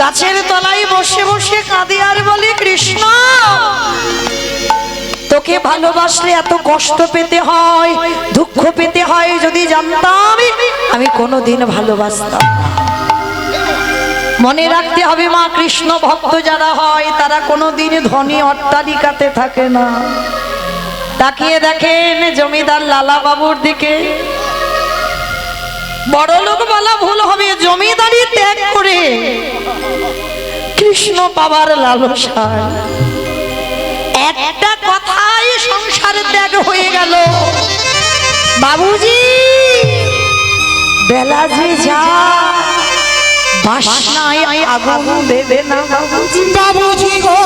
গাছের তলায় বসে বসে কাঁদে আর বলে, কৃষ্ণ তোকে ভালোবাসলে এত কষ্ট পেতে হয়, দুঃখ পেতে হয়, যদি জানতাম আমি কোনোদিন ভালোবাসতাম। মনে রাখতে হবে মা, কৃষ্ণ ভক্ত যারা হয় তারা কোনোদিন ধনী অট্টালিকাতে থাকে না। তাকিয়ে দেখেন জমিদার লালা বাবুর দিকে। বড় লোক বলা ভুল হবে, জমিদারি ত্যাগ করে কৃষ্ণ পাবার লালসায় একটা কথাই সংসার ত্যাগ হয়ে গেল। বাবুজি বেলা যে যা, বাসনায় আগুন দেবে না বাবুজি। বাবুজি গো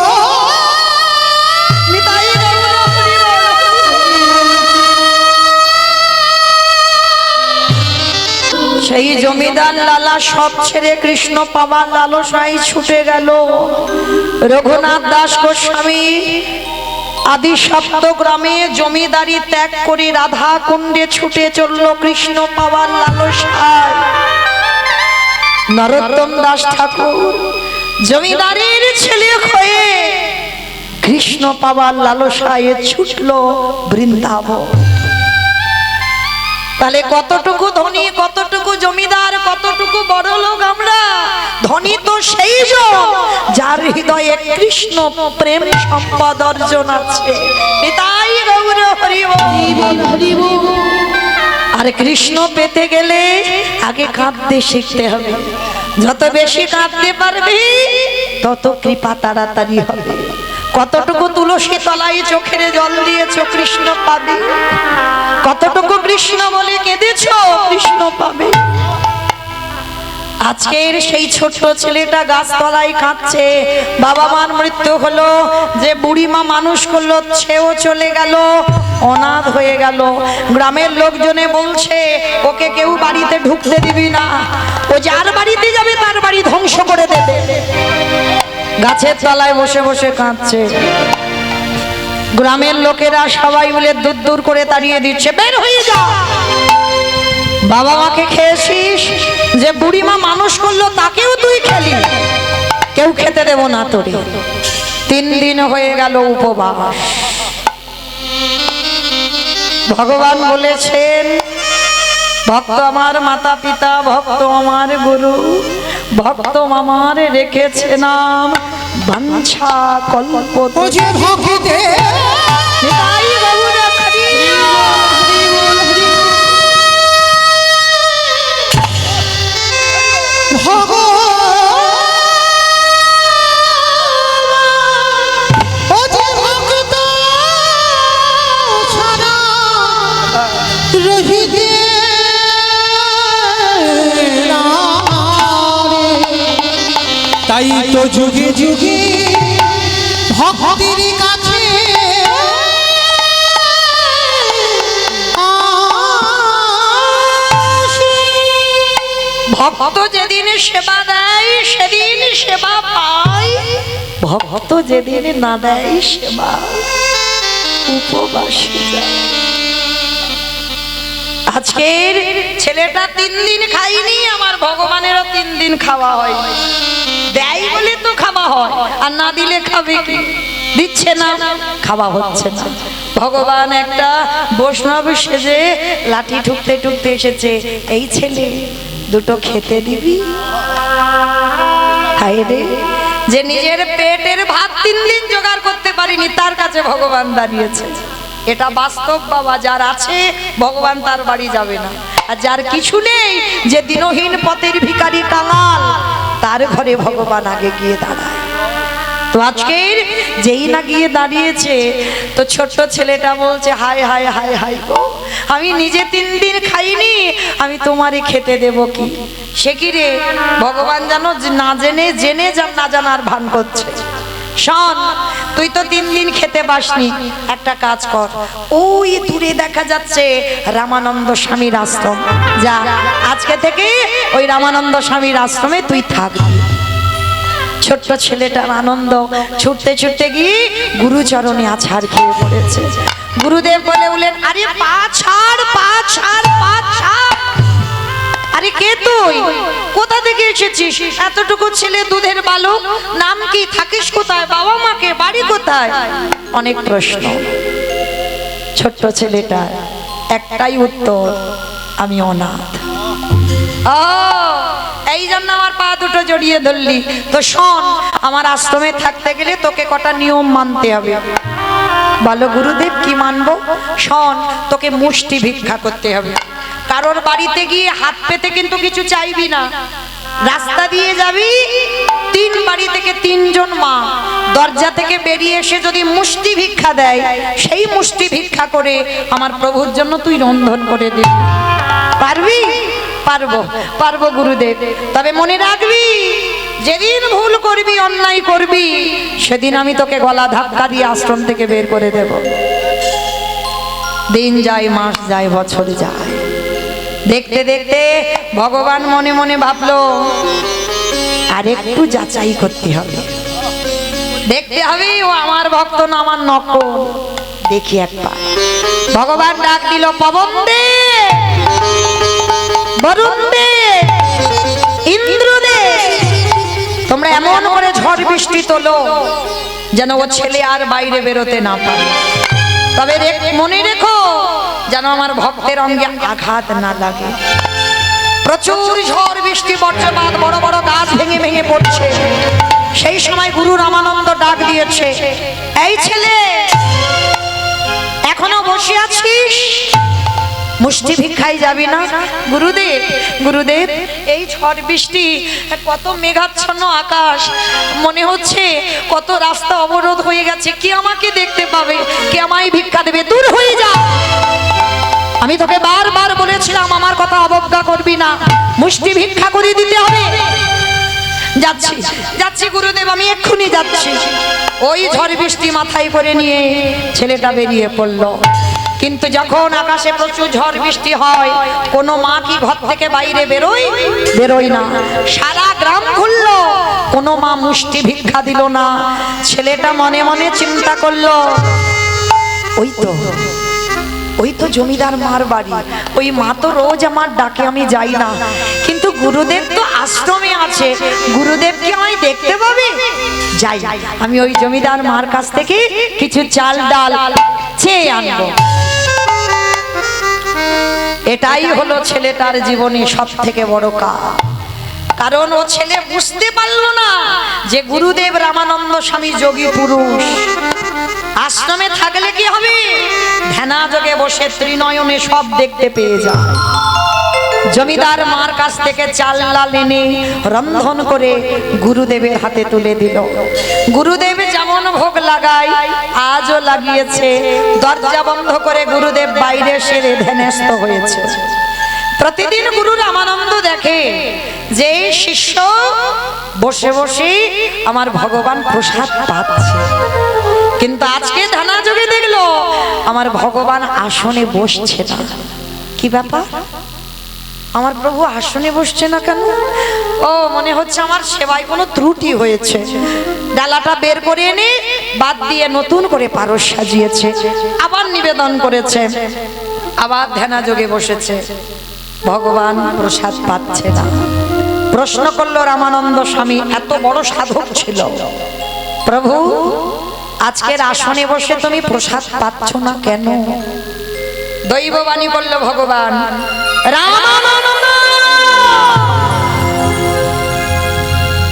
সেই জমিদার লালা সব ছেড়ে কৃষ্ণ পাবার লালসায় ছুটে গেল। রঘুনাথ দাস গোস্বামী আদি সপ্তগ্রামে জমিদারি ত্যাগ করে রাধা কুণ্ডে ছুটে চলল কৃষ্ণ পাবার লালসায়। নরোত্তম দাস ঠাকুর জমিদারের ছেলে হয়ে কৃষ্ণ পাবার লালসায় ছুটল বৃন্দাবন। তাহলে কতটুকু ধনী, কতটুকু জমিদার, কতটুকু বড় লোক আমরা? ধনী তো সেই জন যার হৃদয়ে কৃষ্ণ প্রেম সম্পদ অর্জন আছে। তাই গৌর হরি বল। আর কৃষ্ণ পেতে গেলে আগে কাঁদতে শিখতে হবে। যত বেশি কাঁদতে পারবি তত কৃপা তাড়াতাড়ি হবে। কতটুকু তুলসী তলায় চোখের জল দিয়েছ, কৃষ্ণ পাবে। কতটুকু কৃষ্ণ বলে কেঁদেছ, কৃষ্ণ পাবে। আজকের সেই ছোট ছেলেটা গাছতলায় কাঁদছে, বাবা মার মৃত্যু হলো, যে বুড়ি মা মানুষ করলো সেও চলে গেল, অনাথ হয়ে গেল। গ্রামের লোকজনে বলছে ওকে কেউ বাড়িতে ঢুকতে দিবি না, ও যার বাড়িতে যাবে তার বাড়ি ধ্বংস করে দেবে। গাছের তলায় বসে বসে কাঁদছে। গ্রামের লোকেরা সবাই মিলে দূর দূর করে তাড়িয়ে দিচ্ছে, বের হয়ে যা। বাবা মাকে খেয়েছিস, যে বুড়িমা মানুষ করলো তাকেও তুই খেলি, কেউ খেতে দেব না তোরে। 3 দিন হয়ে গেল উপবাস। ভগবান বলেছেন, ভক্ত আমার মাতা পিতা, ভক্ত আমার গুরু, ভক্ত আমার রেখেছে নাম বাঞ্ছা কল্প। তাই তো যুগে যুগে ভক্তির কাছে ভক্ত যেদিন সেবা দেয় সেদিন সেবা পায়, ভক্ত যেদিন না দেয় সেবা উপবাসী যায়। আজকের ছেলেটা 3 দিন খাইনি, আমার ভগবানেরও 3 দিন খাওয়া হয়। দেয় বলে তো খাওয়া হয়, আর না দিলে খাবে কি? দিচ্ছে না, খাওয়া হচ্ছে না। ভগবান একটা বৈষ্ণব সেজে লাঠি ঠুকতে ঠুকতে এসেছে, এই ছেলে দুটো খেতে দিবি? হায় রে, যে নিজের পেটের ভাত 3 দিন জোগাড় করতে পারিনি তার কাছে ভগবান দাঁড়িয়েছে। এটা বাস্তব বাবা, যার আছে ভগবান তার বাড়ি যাবে না, আর যার কিছু নেই, যে দিনহীন পথের ভিখারি কাঙাল, তার ঘরে ভগবান আগে গিয়ে দাঁড়ায়। তো আজকের যেই না গিয়ে দাঁড়িয়েছে, তো ছোট্ট ছেলেটা বলছে, হায় হায় হায় হায় গো, আমি নিজে 3 দিন খাইনি, আমি তোমারে খেতে দেব কি? সে কি রে, ভগবান জানো না জেনে জেনে না জানার ভান করছে। শোন, তুই তো 3 দিন খেতে পাসনি, একটা কাজ কর, ওই দূরে দেখা যাচ্ছে রামানন্দ স্বামীর আশ্রম, যা আজকে থেকে ওই রামানন্দ স্বামীর আশ্রমে তুই থাকবি। ছোট্ট ছেলেটার আনন্দ, ছুটতে ছুটতে গিয়ে গুরুচরণে আছাড় খেয়ে পড়েছে। গুরুদেব বলে উঠলেন, আরে পা ছাড়, পা ছাড়, পা ছাড়। আরে কে তুই, কোথা থেকে এসেছিস? এতটুকু ছেলে দুধের বালক, নাম কি, থাকিস কোথায়, বাবা মাকে, বাড়ি কোথায়? অনেক প্রশ্ন। ছোট্ট ছেলেটা একটাই উত্তর, আমি অনাথ। ও, এই জন্য আমার পা দুটো জড়িয়ে ধরলি। তো শোন, আমার আশ্রমে থাকতে গেলে তোকে কটা নিয়ম মানতে হবে। বলো গুরুদেব, কি মানবো? শোন, তোকে মুষ্টি ভিক্ষা করতে হবে। কারোর বাড়িতে গিয়ে হাত পেতে কিন্তু কিছু চাইবি না। রাস্তা দিয়ে যাবি, 3 বাড়ি থেকে 3 জন মা দরজা থেকে বেরিয়ে এসে যদি মুষ্টি ভিক্ষা দেয়, সেই মুষ্টি ভিক্ষা করে আমার প্রভুর জন্য তুই রন্ধন করে দিবি। পারবি? পারবো, পারবো গুরুদেব। তবে মনে রাখবি, যেদিন ভুল করবি, অন্যায় করবি, সেদিন আমি তোকে গলা ধাক্কা দিয়ে আশ্রম থেকে বের করে দেব। দিন যায়, মাস যায়, বছর যায়। দেখতে দেখতে ভগবান মনে মনে ভাবলো, আর একটু যাচাই করতে হবে, দেখতে হবে ও আমার ভক্ত না আমার নকল। দেখি একবার। ভগবান ডাক দিল, পবন দে, বরুণ দে, ইন্দ্র দে, তোমরা এমন করে ঝড় বৃষ্টি তোলো যেন ও ছেলে আর বাইরে বেরোতে না পারে। তবে মনে রেখো, যেন আমার ভক্তের অঙ্গে আঘাত না লাগে। প্রচুর ঝড় বৃষ্টি, বজ্রপাত, বড় বড় গাছ ভেঙে ভেঙে পড়ছে। সেই সময় গুরু রামানন্দ ডাক দিয়েছে, এই ছেলে, এখনো বসে আছিস? মুষ্টি ভিক্ষায় যাবি না? গুরুদেব, গুরুদেব, এই ঝড় বৃষ্টি, কত মেঘাচ্ছন্ন আকাশ, মনে হচ্ছে কত রাস্তা অবরোধ হয়ে গেছে, কে আমাকে দেখতে পাবে, কে আমায় ভিক্ষা দেবে? দূর হয়ে যা। আমি তোকে বারবার বলেছিলাম আমার কথা অবজ্ঞা করবি না, মুষ্টি ভিক্ষা করে দিতে হবে। যাচ্ছি, যাচ্ছি গুরুদেব, আমি এক্ষুনি যাচ্ছি। ওই ঝড় বৃষ্টি মাথায় করে নিয়ে ছেলেটা বেরিয়ে পড়লো। কিন্তু যখন আকাশে প্রচুর ঝড় বৃষ্টি হয়, কোনো মা কি ঘর থেকে বাইরে বেরোয়? বেরোয় না। সারা গ্রাম ঘুরলো, কোনো মা মুষ্টি ভিক্ষা দিল না। ছেলেটা মনে মনে চিন্তা করলো, ওই তো জমিদার মার বাড়ি, ওই মা তো রোজ আমার ডাকে, আমি যাই না, কিন্তু গুরুদেব তো আশ্রমে আছে, গুরুদেব কি আমায় দেখতে পাবে? যাই, আমি ওই জমিদার মার কাছ থেকে কিছু চাল ডাল চেয়ে আনবো। এটাই হলো ছেলেটার জীবনে সব থেকে বড় কাজ। কারণ ও ছেলে বুঝতে পারলো না যে গুরুদেব রামানন্দ স্বামী যোগী পুরুষ। আশ্রমে থাকলে কি হবে? ধ্যানা যোগে বসে ত্রিনয়নে সব দেখতে পেয়ে যায়। জমিদার মার কাছ থেকে চাল ডাল এনে রন্ধন করে গুরুদেবের হাতে তুলে দিল। গুরুদেব যেমন ভোগ লাগায় আজও লাগিয়েছে। দরজা বন্ধ করে গুরুদেব বাইরে সেরে ধ্যানস্থ হয়েছে। প্রতিদিন গুরু রামানন্দ দেখে যে শিষ্য বসে বসে আমার ভগবান প্রসাদ পাচ্ছে, কিন্তু আজকে ধ্যানা যোগে দেখলো আমার ভগবান আসনে বসছে না। কি ব্যাপার? আমার প্রভু আসনে বসছে না কেন? ও, মনে হচ্ছে আমার সেবায় কোনো ত্রুটি হয়েছে। ডালাটা বের করে এনে বাদ দিয়ে নতুন করে পারস সাজিয়েছে, আবার নিবেদন করেছে, আবার ধ্যানা যোগে বসেছে। ভগবান প্রসাদ পাচ্ছে না। প্রশ্ন করলো রামানন্দ স্বামী, এত বড় সাধক ছিল, প্রভু আজকের আসনে বসে তুমি প্রসাদ পাচ্ছ না কেন? দৈববাণী বলল ভগবান, রামানন্দ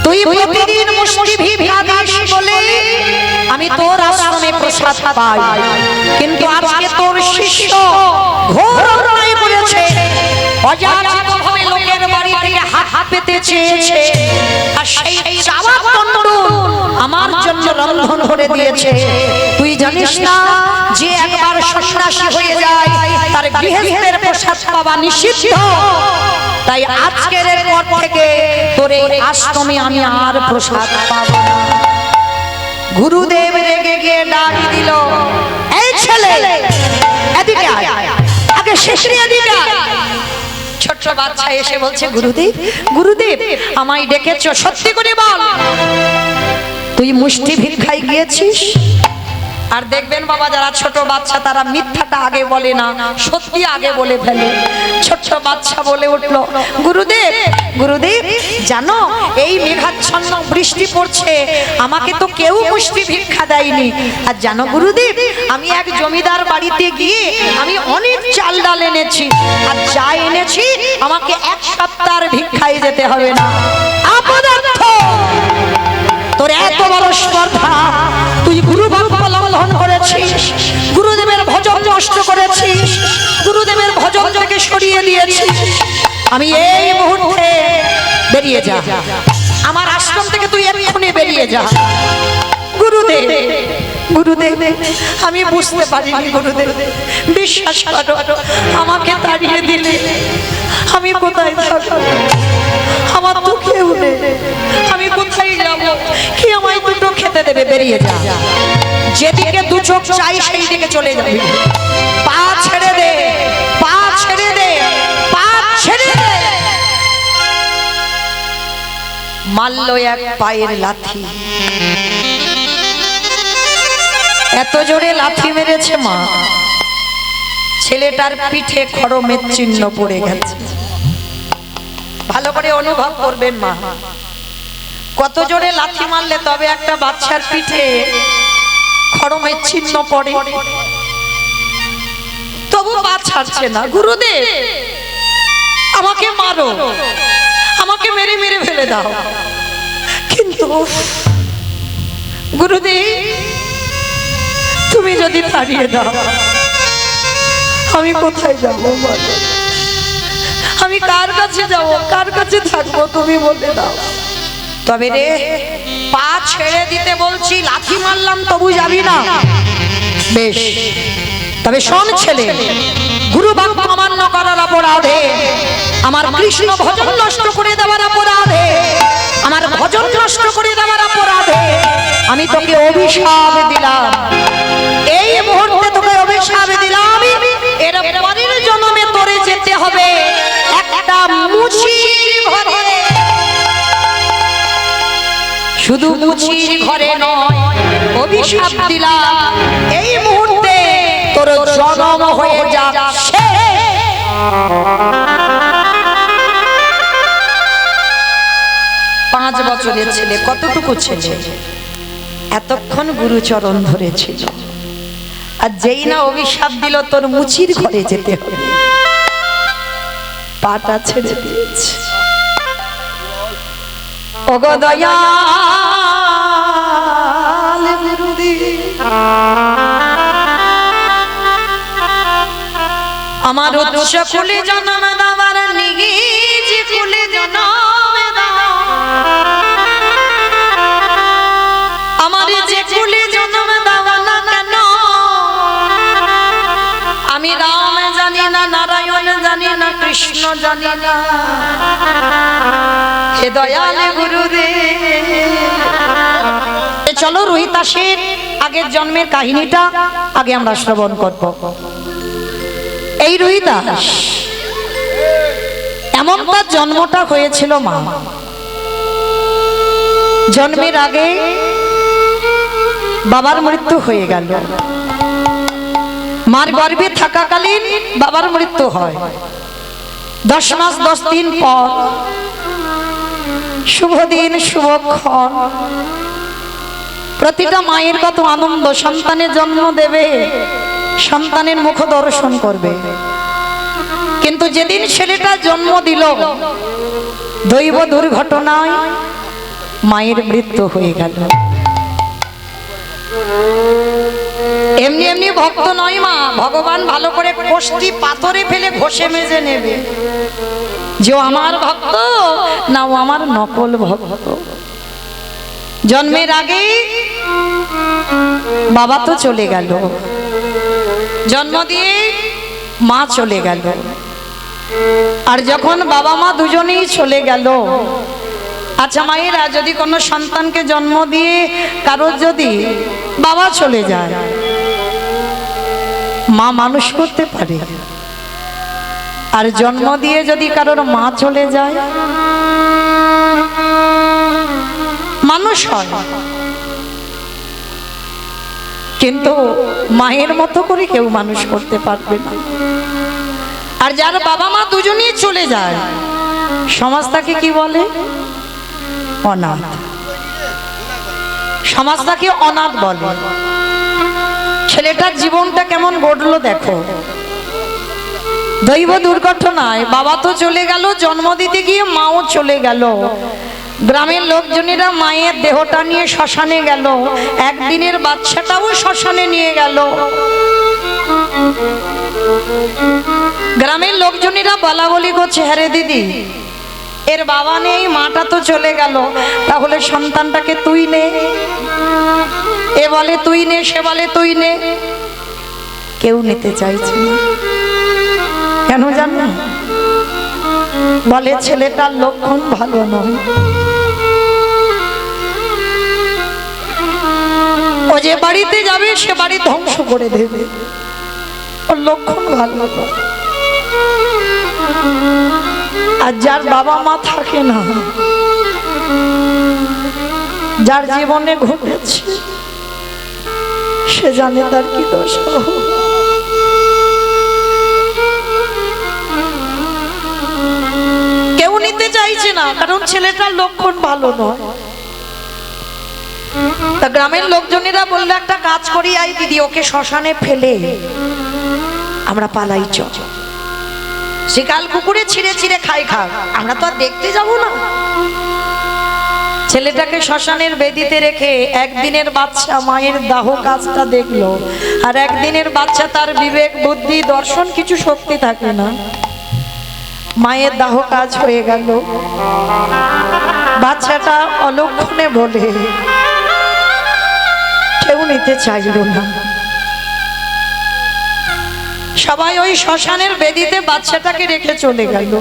তুই প্রতিদিন মুষ্টি ভিক্ষা দিস বলে আমি তোর আশ্রমে প্রসাদ পাই, কিন্তু আজকে তোর শিষ্য ঘোর অন্যায় করেছে। অযাচিতভাবে লোকের বাড়ি থেকে হাত পেতে চেয়েছে, আর সেই চাওয়া দণ্ড আমার জন্য রন্ধন করে দিয়েছে। তুই জানিস না যে একবার সন্ন্যাসী হয়ে যায় তার গৃহস্থের প্রসাদ পাওয়া নিষিদ্ধ? তাই আজকের পর থেকে তোর এই আশ্রমে আমি আর প্রসাদ পাবো না। গুরুদেব রেগে গিয়ে ডাক দিল, এই ছেলে এদিকে আয়, আগে শেষে এদিকে আয়। ছোট্ট বাচ্চা এসে বলছে, গুরুদেব, গুরুদেব আমায় ডেকেছো, সত্যি করে বল তুই মুষ্টি ভিক্ষায় গিয়েছিস? আর দেখবেন বাবা যারা ছোট বাচ্চা তারা মিথ্যাটা আগে বলে না, সত্যি আগে বলে ফেলে। ছোট্ট বাচ্চা বলে উঠল, গুরুদেব গুরুদেব জানো এই মেঘাচ্ছন্ন বৃষ্টি পড়ছে, আমাকে তো কেউ মুষ্টি ভিক্ষা দেয়নি। আর জানো গুরুদেব আমি এক জমিদার বাড়িতে গিয়ে আমি অনেক চাল ডাল এনেছি, আর যা এনেছি আমাকে এক সপ্তাহের ভিক্ষায় যেতে হবে না। অপদার্থ, তোর এত বড় স্পর্ধা, তুই গুরু বাক্য লঙ্ঘন করেছিস, গুরুদেবের ভজন নষ্ট করেছিস, গুরুদেবের ভজন থেকে সরিয়ে দিয়েছিস। আমি এই মুহূর্তে বেরিয়ে যা, আমার আশ্রম থেকে তুই এক্ষুনি বেরিয়ে যা। গুরুদেব গুরুদেব আমি বুঝতে পারিনি গুরুদেব, বিশ্বাস করো আমাকে তাড়িয়ে দিলে আমি কোথায় থাকবো, আমার তো কেউ নেই, আমি কোথায় যাব, কি আমায় দুটো খেতে দেবে? বেরিয়ে যা, যেদিকে দু চোখ চাই সেই দিকে চলে যাবি। পা ছেড়ে দে, পা ছেড়ে দে, পা ছেড়ে দে। মারল এক পায়ের লাথি, এত জোরে লাথি মেরেছে মা, ছেলেটার পিঠে খড়মের চিহ্ন পড়ে গেছে। ভালো করে অনুভব করবেন মা, কত জোরে লাথি মারলে তবে একটা বাচ্চার পিঠে খড়মের চিহ্ন পড়ে। তবু পা ছাড়ছে না। গুরুদেব আমাকে মারো, আমাকে মেরে মেরে ফেলে দাও, কিন্তু গুরুদেব তুমি যদি তাড়িয়ে দাও আমি কোথায় যাবো? আমি কার কাছে যাব, কার কাছে থাকবো? তুমি বলে দাও। তবে রে পা ছেড়ে দিতে বলছি, লাথি মারলাম তবু যাবি না। বেশ, তবে শোন ছেলে, গুরু বাক্য অমান্য করার অপরাধে, আমার কৃষ্ণ ভজন নষ্ট করে দেওয়ার অপরাধে, আমার ভজন নষ্ট করে দেওয়ার অপরাধে আমি তোকে অভিশাপ দিলাম। এই মুহূর্তে তোকে অভিশাপ দিলাম, এর পরের জন্মে তোরে যেতে হবে একটা মুচির ঘরে। শুধু মুচির ঘরে নয়, অভিশাপ দিলাম এই মুহূর্তে তোর জন্ম হয়ে যাচ্ছে 5 বছরের ছেলে। কতটুকু ছেলে, এতক্ষণ গুরুচরণ ধরেছিল, আর যেই না অভিশাপ দিল তোর মুচির ঘরে যেতে হবে, পাটা ছেড়ে দিয়েছে। ওগো দয়াল গুরুদেব, আমার উচ্চ কুলে জন্ম দেওয়ার নিজ কুলে জন্ম দাও, আমার যে কুলে জন্ম দেওয়া না কেন, আমি রাম জানি না, নারায়ণ জানি না, কৃষ্ণ জানি না, হে দয়াল গুরুদেব। চলো রোহিতাসের আগের জন্মের কাহিনীটা আগে আমরা শ্রবণ করব। এই রোহিতাস, এমন তার জন্মটা হয়েছিল মা, জন্মের আগে বাবার মৃত্যু হয়ে গেল। মার গর্ভে থাকাকালীন বাবার মৃত্যু হয়। 10 মাস 10 দিন পর, শুভ দিন শুভক্ষণ, প্রতিটা মায়ের কত আনন্দ, সন্তানের জন্ম দেবে, সন্তানের মুখ দর্শন করবে। কিন্তু যেদিন ছেলেটা জন্ম দিল, দৈব দুর্ঘটনায় মায়ের মৃত্যু হয়ে গেল। এমনি এমনি ভক্ত নয় মা, ভগবান ভালো করে কোষ্ঠী পাথরে ফেলে ঘষে মেজে নেবে যে আমার ভক্ত না ও আমার নকল ভক্ত। জন্মের আগে বাবা তো চলে গেল, জন্ম দিয়ে মা চলে গেল, আর যখন বাবা মা দুজনেই চলে গেল, আচ্ছা মায়েরা যদি কোনো সন্তানকে জন্ম দিয়ে কারোর যদি বাবা চলে যায়, মা মানুষ করতে পারে, আর জন্ম দিয়ে যদি কারোর মা চলে যায় মানুষ হয়। কিন্তু মায়ের মতো করে কেউ মানুষ করতে পারবে না। আর যার বাবা মা দুজনেই চলে যায়, সমাজ তাকে কি বলে? অনাথ। সমাজ তাকে অনাথ বলে। ছেলেটার জীবনটা কেমন গড়লো দেখো। দৈব দুর্ঘটনায় বাবা তো চলে গেল, জন্ম দিতে গিয়ে মাও চলে গেল। গ্রামের লোকজনেরা মায়ের দেহটা নিয়ে শ্মশানে গেল, একদিনের বাচ্চাটাও শ্মশানে নিয়ে গেল। গ্রামের লোকজনেরা বলা বলি করছে, হ্যাঁ রে দিদি, এর বাবা নেই, মাটা তো চলে গেল, তাহলে সন্তানটাকে তুই নে। এ বলে তুই নে, সে বলে তুই নে। কেউ নিতে চাইছে না। কেন জানো? বলে ছেলেটার লক্ষণ ভালো নয়। ও যে বাড়িতে যাবে সে বাড়ি ধ্বংস করে দেবে, ওর লক্ষণ ভালো নয়। আর যার বাবা মা থাকে না, যার জীবনে ঘটেছে, সে জানে তার কি দোষ। কেউ নিতে চাইছে না, কারণ ছেলেটার লক্ষণ ভালো নয়। তা গ্রামের লোকজনেরা বললো, একটা কাজ করি আই দিদি, ওকে শ্মশানে ফেলে আমরা পালাই, চল। শিকাল কুকুরে ছিঁড়ে ছিঁড়ে খাই খাক, আমরা তো আর দেখতে যাব না। ছেলেটাকে শ্মশানের বেদিতে রেখে একদিনের বাচ্চা মায়ের দাহ কাজটা দেখলো। আর একদিনের বাচ্চা, তার বিবেক বুদ্ধি দর্শন কিছু শক্তি থাকে না। মায়ের দাহ কাজ হয়ে গেল। বাচ্চাটা অলক্ষণে বলে কেউ নিতে চাইল না। সবাই ওই শ্মশানের বেদিতে বাচ্চাটাকে রেখে চলে গেল।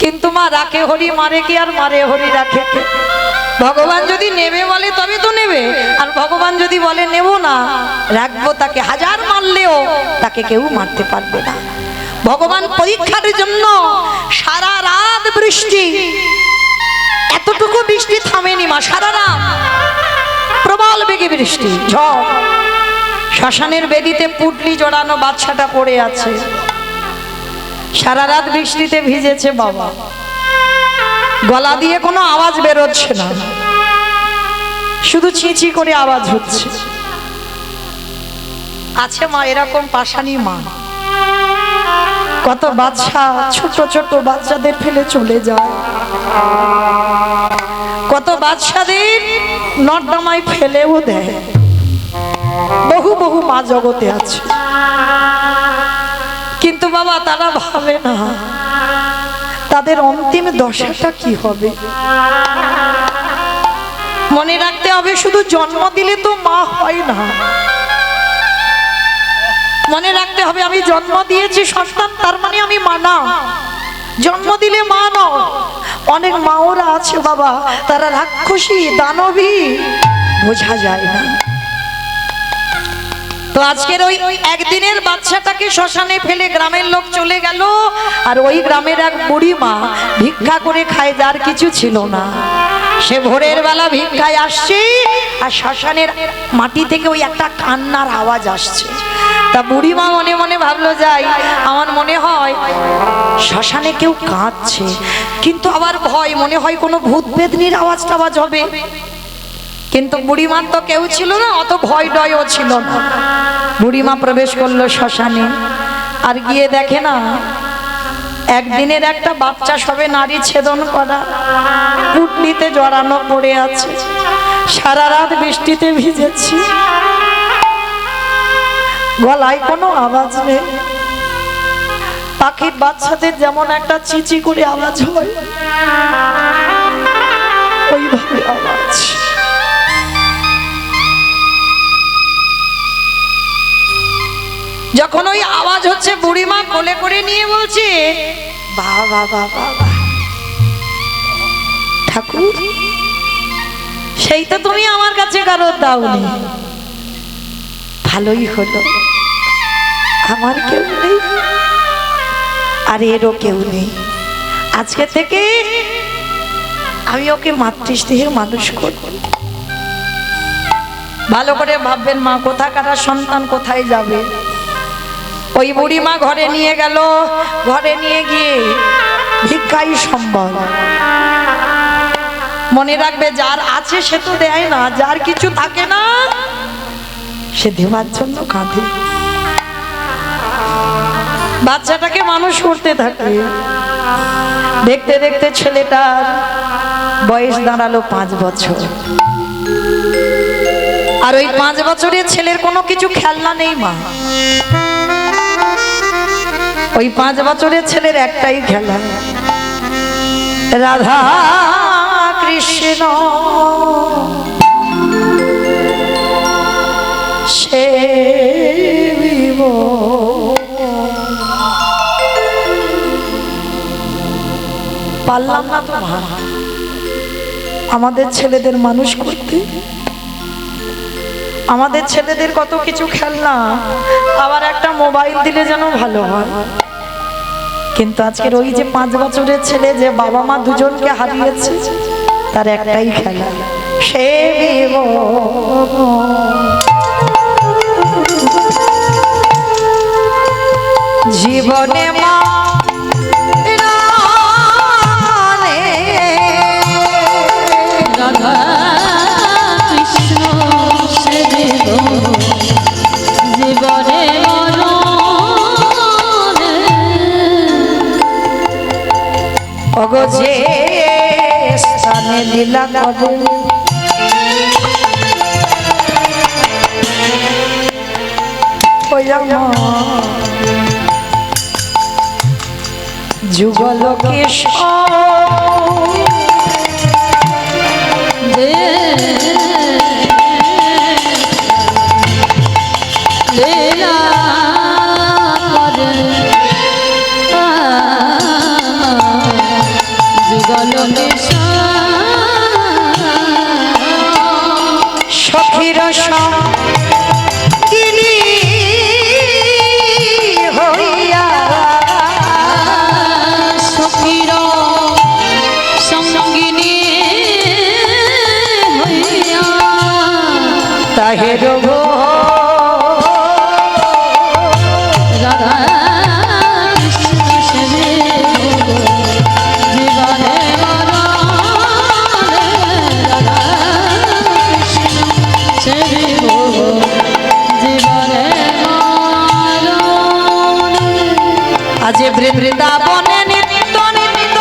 কিন্তু মা রাখে হরি মারে কি, আর মারে হরি রাখে কে? ভগবান যদি নেবে বলে তবে তো নেবে, আর ভগবান যদি বলে নেব না, রাখবো তাকে, হাজার মারলেও তাকে কেউ মারতে পারবে না। ভগবান পরীক্ষার জন্য সারা রাত বৃষ্টি, এতটুকু বৃষ্টি থামেনি মা, সারা রাত প্রবল বেগে বৃষ্টি, ঝড়। শ্মশানের বেদিতে পুটলি জড়ানো বাচ্চাটা পড়ে আছে। সারা রাত বৃষ্টিতে ভিজেছে বাবা, গলা দিয়ে কোনো আওয়াজ বেরোচ্ছে না, শুধু ছিঁচি করে আওয়াজ হচ্ছে। আছে মা এরকম পাশানি মা, কত বাচ্চা, ছোট ছোট বাচ্চাদের ফেলে চলে যায়। কত বাচ্চাদের নর্দমায় ফেলেও দেয়। বহু বহু মা জগতে আছে, কিন্তু বাবা তারা ভাবে না তাদের অন্তিম দশাটা কি হবে। মনে রাখতে হবে, শুধু জন্ম দিলে তো মা হয় না। মনে রাখতে হবে, আমি জন্ম দিয়েছি সন্তান, তার মানে আমি মা না। জন্ম দিলে মা নয়। অনেক মাওরা আছে বাবা, তারা রাক্ষসী, দানবী, বোঝা যায় না। তো আজকের ওই একদিনের বাচ্চাটাকে শ্মশানে ফেলে গ্রামের লোক চলে গেল। আর ওই গ্রামের এক বুড়ি মা ভিক্ষা করে খায়, যার কিছু ছিল না। সে ভোরের বেলা ভিক্ষায় আসছে, আর শ্মশানের মাটি থেকে ওই একটা কান্নার আওয়াজ আসছে। তা বুড়ি মা মনে মনে ভাবলো, যাই, আমার মনে হয় শ্মশানে কেউ কাঁদছে, কিন্তু আবার ভয়, মনে হয় কোনো ভূত বেদনির আওয়াজ টাওয়াজ হবে। কিন্তু বুড়িমার তো কেউ ছিল না, অত ভয় ডয়ও ছিল না। বুড়িমা প্রবেশ করলো শ্মশানে, আর গিয়ে দেখে না একদিনের একটা বাচ্চা সবে নারী ছেদন করা, পুটলিতে জড়ানো পড়ে আছে। সারা রাত বৃষ্টিতে ভিজেছি, গলায় কোনো আওয়াজ নেই। পাখির বাচ্চাদের যেমন একটা চিচি করে আওয়াজ হয়, ওইভাবে আওয়াজ। যখন ওই আওয়াজ হচ্ছে, বুড়িমা কোলে করে নিয়ে বলছে, বাবা বাবা ঠাকুর, সেই তো তুমি আমার কাছে কারোর দাওনি, ভালোই হলো, আমার কেউ নেই আর এরও কেউ নেই। আজকে থেকে আমি ওকে মাতৃস্নেহে মানুষ করব। ভালো করে ভাববেন মা, কোথাকার সন্তান কোথায় যাবে। ওই বুড়ি মা ঘরে নিয়ে গেল, ঘরে নিয়ে গিয়ে ভিক্ষাই সম্বল। মনে রাখবে, যার আছে সে তো দেয় না, যার কিছু থাকে না সে দেওয়ার জন্য কাঁদে। বাচ্চাটাকে মানুষ করতে থাকে, দেখতে দেখতে ছেলেটার বয়স দাঁড়ালো 5 বছর। আর ওই 5 বছরের ছেলের কোনো কিছু খেলনা নেই মা। ওই 5 বছরের ছেলের একটাই খেলা, রাধা কৃষ্ণ সেবিব। পারলাম না তো মা আমাদের ছেলেদের মানুষ করতে। আমাদের ছেলেদের কত কিছু খেলনা, আবার একটা মোবাইল দিলে যেন ভালো হয়। কিন্তু আজকের ওই যে 5 বছরের ছেলে, যে বাবা মা দুজনকে হারিয়েছে, তার একটাই খেলা, সে জীবনে মা রাধা কৃষ্ণ সেবিব জীবনে মরণে। ওগো যে স্থানে লীলা করে যুগল কিশোর লীলা করে যুগল সখীর সঙ্গিনী হইয়া, সখীর সঙ্গিনী হইয়া তাহের গো রাধা কৃষ্ণ সেবিব জীবনে মরণে। রাধা কৃষ্ণ সেবিব জীবনে মরণে। আজ বৃন্দাবনে নিত্য নিত্য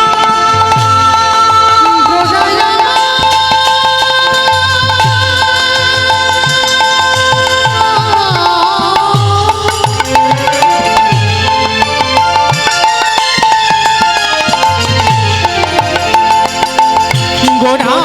গোড়া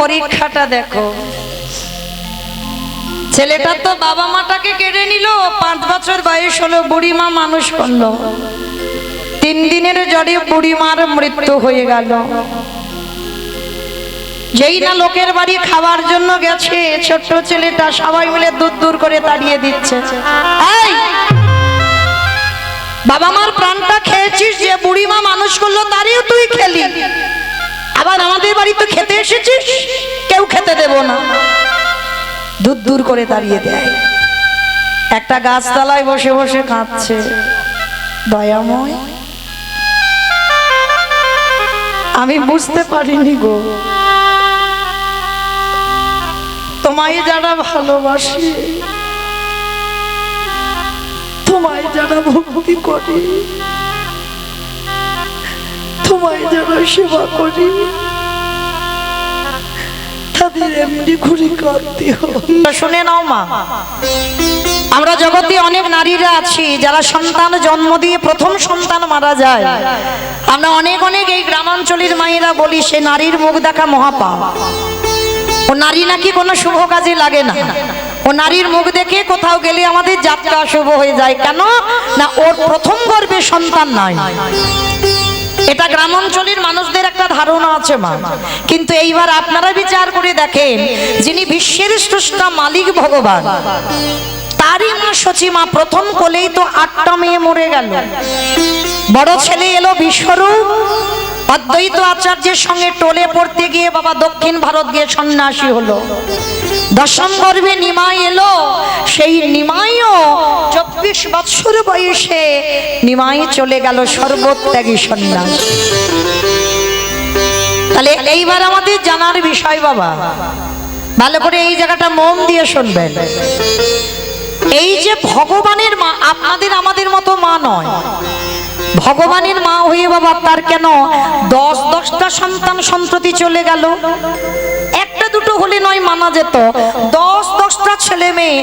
পরীক্ষাটা দেখো। ছেলেটার তো বাবা মাটাকে কেড়ে নিল, 5 বছর বয়স হলো, বুড়িমা মানুষ করলো। 3 দিনের জ্বরে বুড়িমার মৃত্যু হয়ে গেল। যেই না লোকের বাড়ি খাবার জন্য গেছে, ছোট্ট ছেলেটা সবাই মিলে দূর দূর করে তাড়িয়ে দিচ্ছে। এই, বাবা মার প্রাণটা খেয়েছিস, যে বুড়িমা মানুষ করলো তারও তুই খেলি, আবার আমাদের বাড়ি তো খেতে এসেছিস, কেউ খেতে দেব না। দূর দূর করে তাড়িয়ে দেয়। একটা গাছতলায় বসে বসে কাঁদছে। দয়াময়, আমি বুঝতে পারিনি গো, তোমায় যারা ভালোবাসে, তোমায় যারা ভক্তি করে, তোমায় যারা সেবা করে, তাদের এমনি ঘুরে কাঁদতে হয়। শুনে নাও মা, আমরা জগতে অনেক নারীরা আছি যারা সন্তান জন্ম দিয়ে প্রথম সন্তান মারা যায়। আমরা অনেক অনেক এই গ্রামাঞ্চলের মায়েরা বলি, সে নারীর মুখ দেখা মহাপাপ। ও নারী নাকি কোনো শুভ কাজে লাগে না। ও নারীর মুখ দেখে কোথাও গেলে আমাদের যাত্রা শুভ হয়ে যায়। কেন না, ওর প্রথম গর্ভে সন্তান নাই। এটা গ্রামাঞ্চলের মানুষদের একটা ধারণা আছে মা। কিন্তু এইবার আপনারা বিচার করে দেখেন, যিনি বিশ্বের স্রষ্টা মালিক ভগবান, তারই মা সচিমা প্রথম কোলেই তো 8টা মেয়ে মরে গেল। বড় ছেলে এলো বিশ্বরূপ, অদ্বৈত আচার্যের সঙ্গে টোলে পড়তে গিয়ে বাবা দক্ষিণ ভারত গিয়ে সন্ন্যাসী হলো। 10ম গর্ভে নিমাই এলো, সেই নিমাইও 24 বছর বয়সে নিমাই চলে গেল সর্বত্যাগী সন্ন্যাস। তাহলে এইবার আমাদের জানার বিষয় বাবা, ভালো করে এই জায়গাটা মন দিয়ে শুনবেন। এই যে ভগবানের মা আপনাদের আমাদের মতো মা নয়, ভগবানের মা হয়ে বাবা তার কেন 10-10টা সন্তান সন্ততি চলে গেল? একটা দুটো হলে নয় মানা যেত, 10-10টা ছেলে মেয়ে,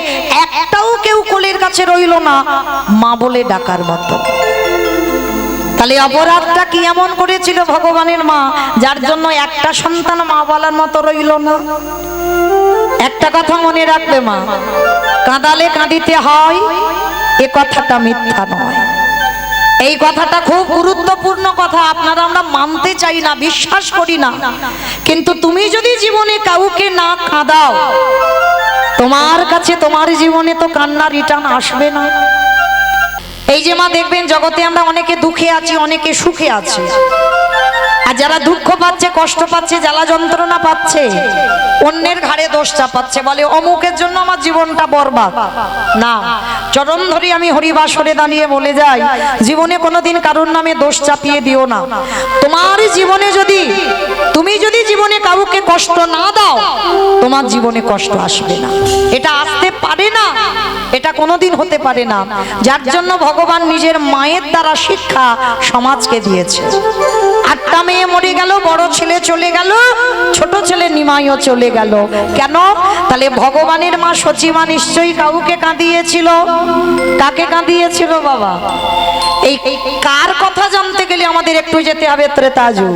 একটাও কেউ কোলের কাছে রইল না মা বলে ডাকার মতো। তাহলে অপরাধটা কি এমন করেছিল ভগবানের মা, যার জন্য একটা সন্তান মা বলার মতো রইল না? একটা কথা মনে রাখবে মা, কাঁদালে কাঁদিতে হয়, এ কথাটা মিথ্যা নয়। এই কথাটা খুব গুরুত্বপূর্ণ কথা। আপনারা আমরা মানতে চাই না, বিশ্বাস করি না, কিন্তু তুমি যদি জীবনে কাউকে না কাঁদাও, তোমার কাছে তোমার জীবনে তো কান্না রিটার্ন আসবে না। এই যে মা দেখবেন, জগতে আমরা অনেকে দুঃখে আছি, অনেকে সুখে আছি। আর যারা দুঃখ পাচ্ছে, কষ্ট পাচ্ছে, জ্বালা যন্ত্রণা পাচ্ছে, অন্যের ঘাড়ে দোষ চাপাচ্ছে, বলে অমুকের জন্য আমার জীবনটা বরবাদ। না, চরণ ধরে আমি হরিবাসরে দাঁড়িয়ে বলে যাই, জীবনে কোনোদিন কারোর নামে দোষ চাপিয়ে দিও না। তোমার জীবনে যদি তুমি যদি জীবনে কাউকে কষ্ট না দাও, তোমার জীবনে কষ্ট আসবে না। এটা আসতে পারে না, এটা কোনোদিন হতে পারে না। যার জন্য ভগবান নিজের মায়ের দ্বারা শিক্ষা সমাজকে দিয়েছে। 8টা মেয়ে মরে গেল, বড় ছেলে চলে গেল, ছোট ছেলে নিমাইও চলে গেল। কেন? তাহলে ভগবানের মা সচিমা নিশ্চয়ই কাউকে কাঁদিয়েছিল। কাকে কাঁদিয়েছিল বাবা? এই কার কথা জানতে গেলে আমাদের একটু যেতে হবে ত্রেতা যুগ।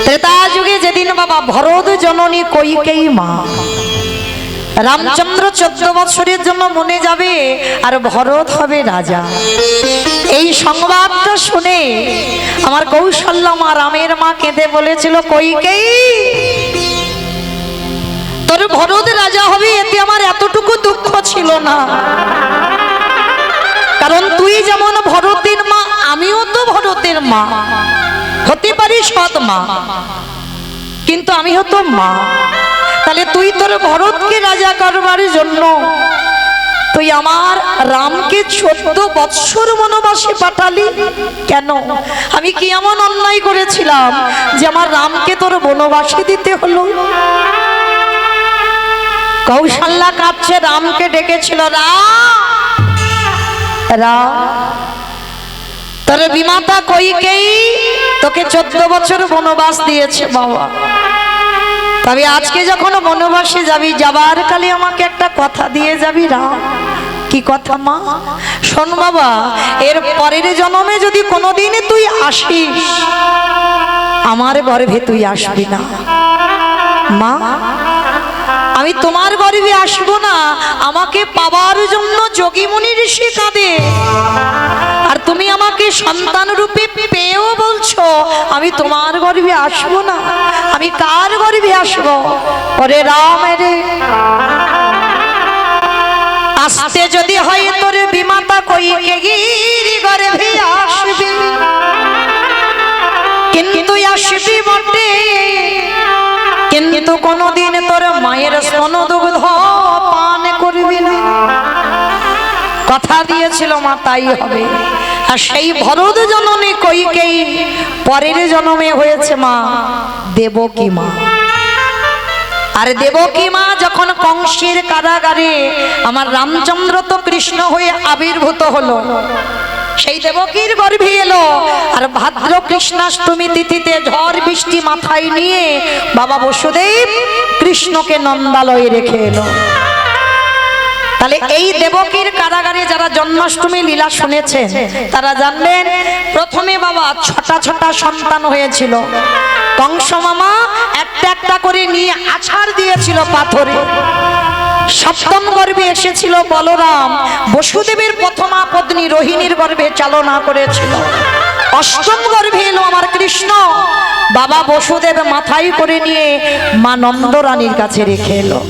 ত্রেতা যুগে যেদিন বাবা ভরত জননী কইকেয়ী মা, রামচন্দ্র 14 বছরের জন্য মনে যাবে আর ভরত হবে রাজা। এই সংবাদটা শুনে আমার কৌশল্যা মা, রামের মা, কেঁদে বলেছিল, কইকেয়ী তোর ভরত রাজা হবে, এতে আমার এতটুকু দুঃখ ছিল না। কারণ তুই যেমন ভরতের মা, আমিও তো ভরতের মা, হতে পারি সৎ মা, কিন্তু আমি হতো মা। তাহলে তুই তোর ভরতকে রাজা করবার জন্য তুই আমার রামকে 14 বৎসর বনবাসে পাঠালি কেন? আমি কি এমন অন্যায় করেছিলাম যে আমার রামকে তোর বনবাসে দিতে হলো? কৌশল্যা কাঁদছে, রামকে ডেকেছিল, রাম, তোর বিমাতা কইকেয়ী তোকে 14 বছর বনবাস দিয়েছে বাবা। তবে আজকে যখন বনবাসে যাবি, যাবার কালে আমাকে একটা কথা দিয়ে যাবি রাম। কি কথা মা? শোন বাবা, এর পরের জন্মে যদি কোনোদিন তুই আসিস, আমার গর্ভে তুই আসবি না। মা, আমি তোমার গর্ভে আসবো না, আমাকে পাবার জন্য যোগীমুনি ঋষি কাঁদে, আর তুমি আমাকে সন্তান রূপে পেয়েও বলছো আমি তোমার গর্ভে আসবো না। আমি কার গর্ভে আসবো? ওরে রাম রে, আসতে যদি হয় তোর বিমাতা কইকেয়ীর গর্ভে আসবি, কিন্তু আসবি বটে, কিন্তু কোনদিন তোর মায়ের স্তন দুগ্ধ পান করবি না। কথা দিয়েছিল মা, তাই হবে। আর সেই ভরত জননী কইকেয়ী পরের জন্মে হয়েছে মা দেবকী মা। আর দেবকী মা যখন কংসের কারাগারে আমার রামচন্দ্র তো কৃষ্ণ হয়ে আবির্ভূত হলো, সেই দেবকীর গর্ভে এলো। আর ভাদ্র কৃষ্ণাষ্টমী তিথিতে ঝড় বৃষ্টি মাথায় নিয়ে বাবা বসুদেব কৃষ্ণকে নন্দালয়ে রেখে এলো। তাহলে এই দেবকীর কারাগারে যারা জন্মাষ্টমী লীলা শুনেছেন তারা জানবেন, প্রথমে বাবা ছটা ছটা সন্তান হয়েছিল। কংস মামা একটা একটা করে নিয়ে আছাড় দিয়েছিল পাথরে। সপ্তম গর্ভে এসেছিল বলরাম, বসুদেবের প্রথমা পত্নী রোহিণীর গর্ভে চালনা করেছিল। অষ্টম গর্ভে এলো আমার কৃষ্ণ, বাবা বসুদেব মাথায় করে নিয়ে মা নন্দরানীর কাছে রেখে এলো।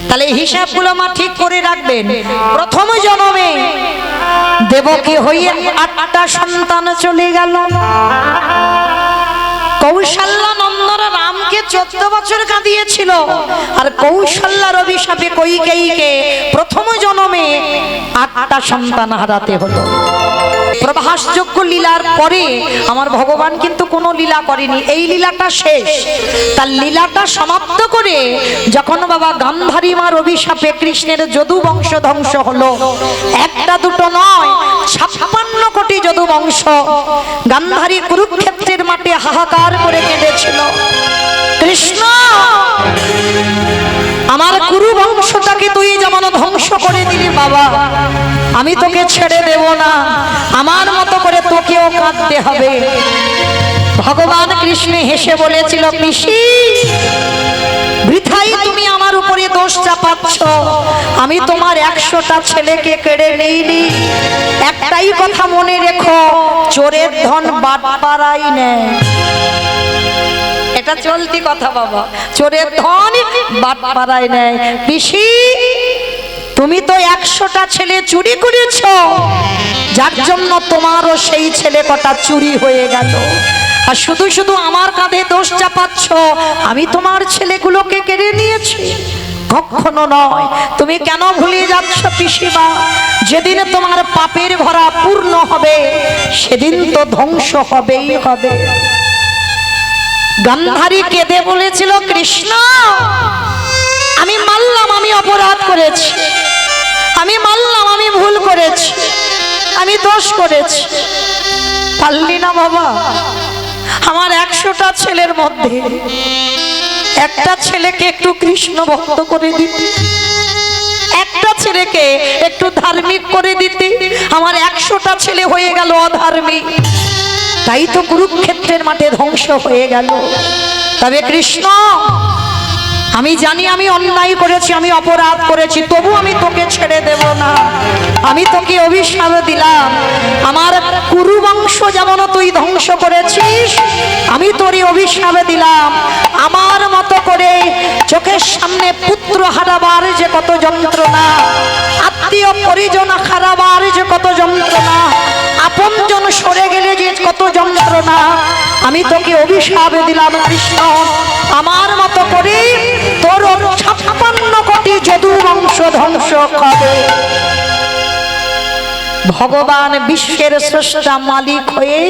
তাহলে হিসাবগুলো মা ঠিক করে রাখবেন। প্রথম জন্মে দেবকী হয়ে 8টা সন্তান চলে গেল। কৌশল্যা নন্দরা রামকে 14 বছর কাঁদিয়েছিল, আর কৌশল্যার অভিশাপে কইকেয়ীকে প্রথম জন্মে 8টা সন্তান হারাতে হলো। প্রভাসযোগ্য লীলার পরে আমার ভগবান কিন্তু কোনো লীলা করেনি, এই লীলাটা শেষ। তার লীলাটা সমাপ্ত করে যখন বাবা গান্ধারী মার অভিশাপে কৃষ্ণের যদু বংশ ধ্বংস হলো, একটা দুটো নয় 56 কোটি যদু বংশ। গান্ধারী কুরুক্ষেত্রের মাঠে হাহাকার করে কেঁদেছিল, কৃষ্ণ আমার কুরু বংশটাকে তুই যেমন ধ্বংস করে দিলি বাবা, আমি তোকে ছেড়ে দেব না, আমার মতো করে তোকেও কাঁদতে হবে। ভগবান কৃষ্ণ হেসে বলেছিল, পিসি বৃথাই তুমি আমার উপরে দোষ চাপাচ্ছ, আমি তোমার 100টা ছেলেকে কেড়ে নেইনি। একটাই কথা মনে রেখো, চোরের ধন বাটপাড়াই নেয়। এটা চলতি কথা বাবা, চোরের ধন বাটপাড়ায় নেয়। পিসি তুমি তো 100টা ছেলে চুরি করেছ, যার জন্য তোমারও সেই ছেলে কটা চুরি হয়ে গেল। আর শুধু শুধু আমার কাঁধে দোষ চাপাচ্ছ, আমি তোমার ছেলেগুলোকে কেড়ে নিয়েছি। কখনো নয়। তুমি কেন ভুলে যাচ্ছ পিসিমা, যেদিন তোমার পাপের ভরা পূর্ণ হবে সেদিন তো ধ্বংস হবেই হবে। গান্ধারী কেঁদে বলেছিল, কৃষ্ণ আমি মানলাম আমি অপরাধ করেছি, আমি মানলাম আমি ভুল করেছি, আমি দোষ করেছি। পারলি না বাবা, আমার 100টা ছেলের মধ্যে একটা ছেলেকে একটু কৃষ্ণ ভক্ত করে দিতে, একটা ছেলেকে একটু ধার্মিক করে দিতে। আমার 100টা ছেলে হয়ে গেল অধার্মিক, তাই তো কুরুক্ষেত্রের মাঠে ধ্বংস হয়ে গেল। তবে কৃষ্ণ আমি জানি আমি অন্যায় করেছি, আমি অপরাধ করেছি, তবু আমি তোকে ছেড়ে দেব না। আমি তোকে অভিশাপ দিলাম, আমার কুরু বংশ যেমন তুই ধ্বংস করেছিস, আমি তোরই অভিশাপ দিলাম। আমার মতো করে চোখের সামনে পুত্র হারাবার যে কত যন্ত্রণা, আত্মীয় পরিজন হারাবার যে কত যন্ত্রণা, আপনজন সরে গেলে যে কত যন্ত্রণা, আমি তোকে অভিশাপ দিলাম কৃষ্ণ। আমার মতো করে তোর 56 কোটি যদু বংশ ধ্বংস হবে। ভগবান বিশ্বের স্রষ্টা মালিক হয়ে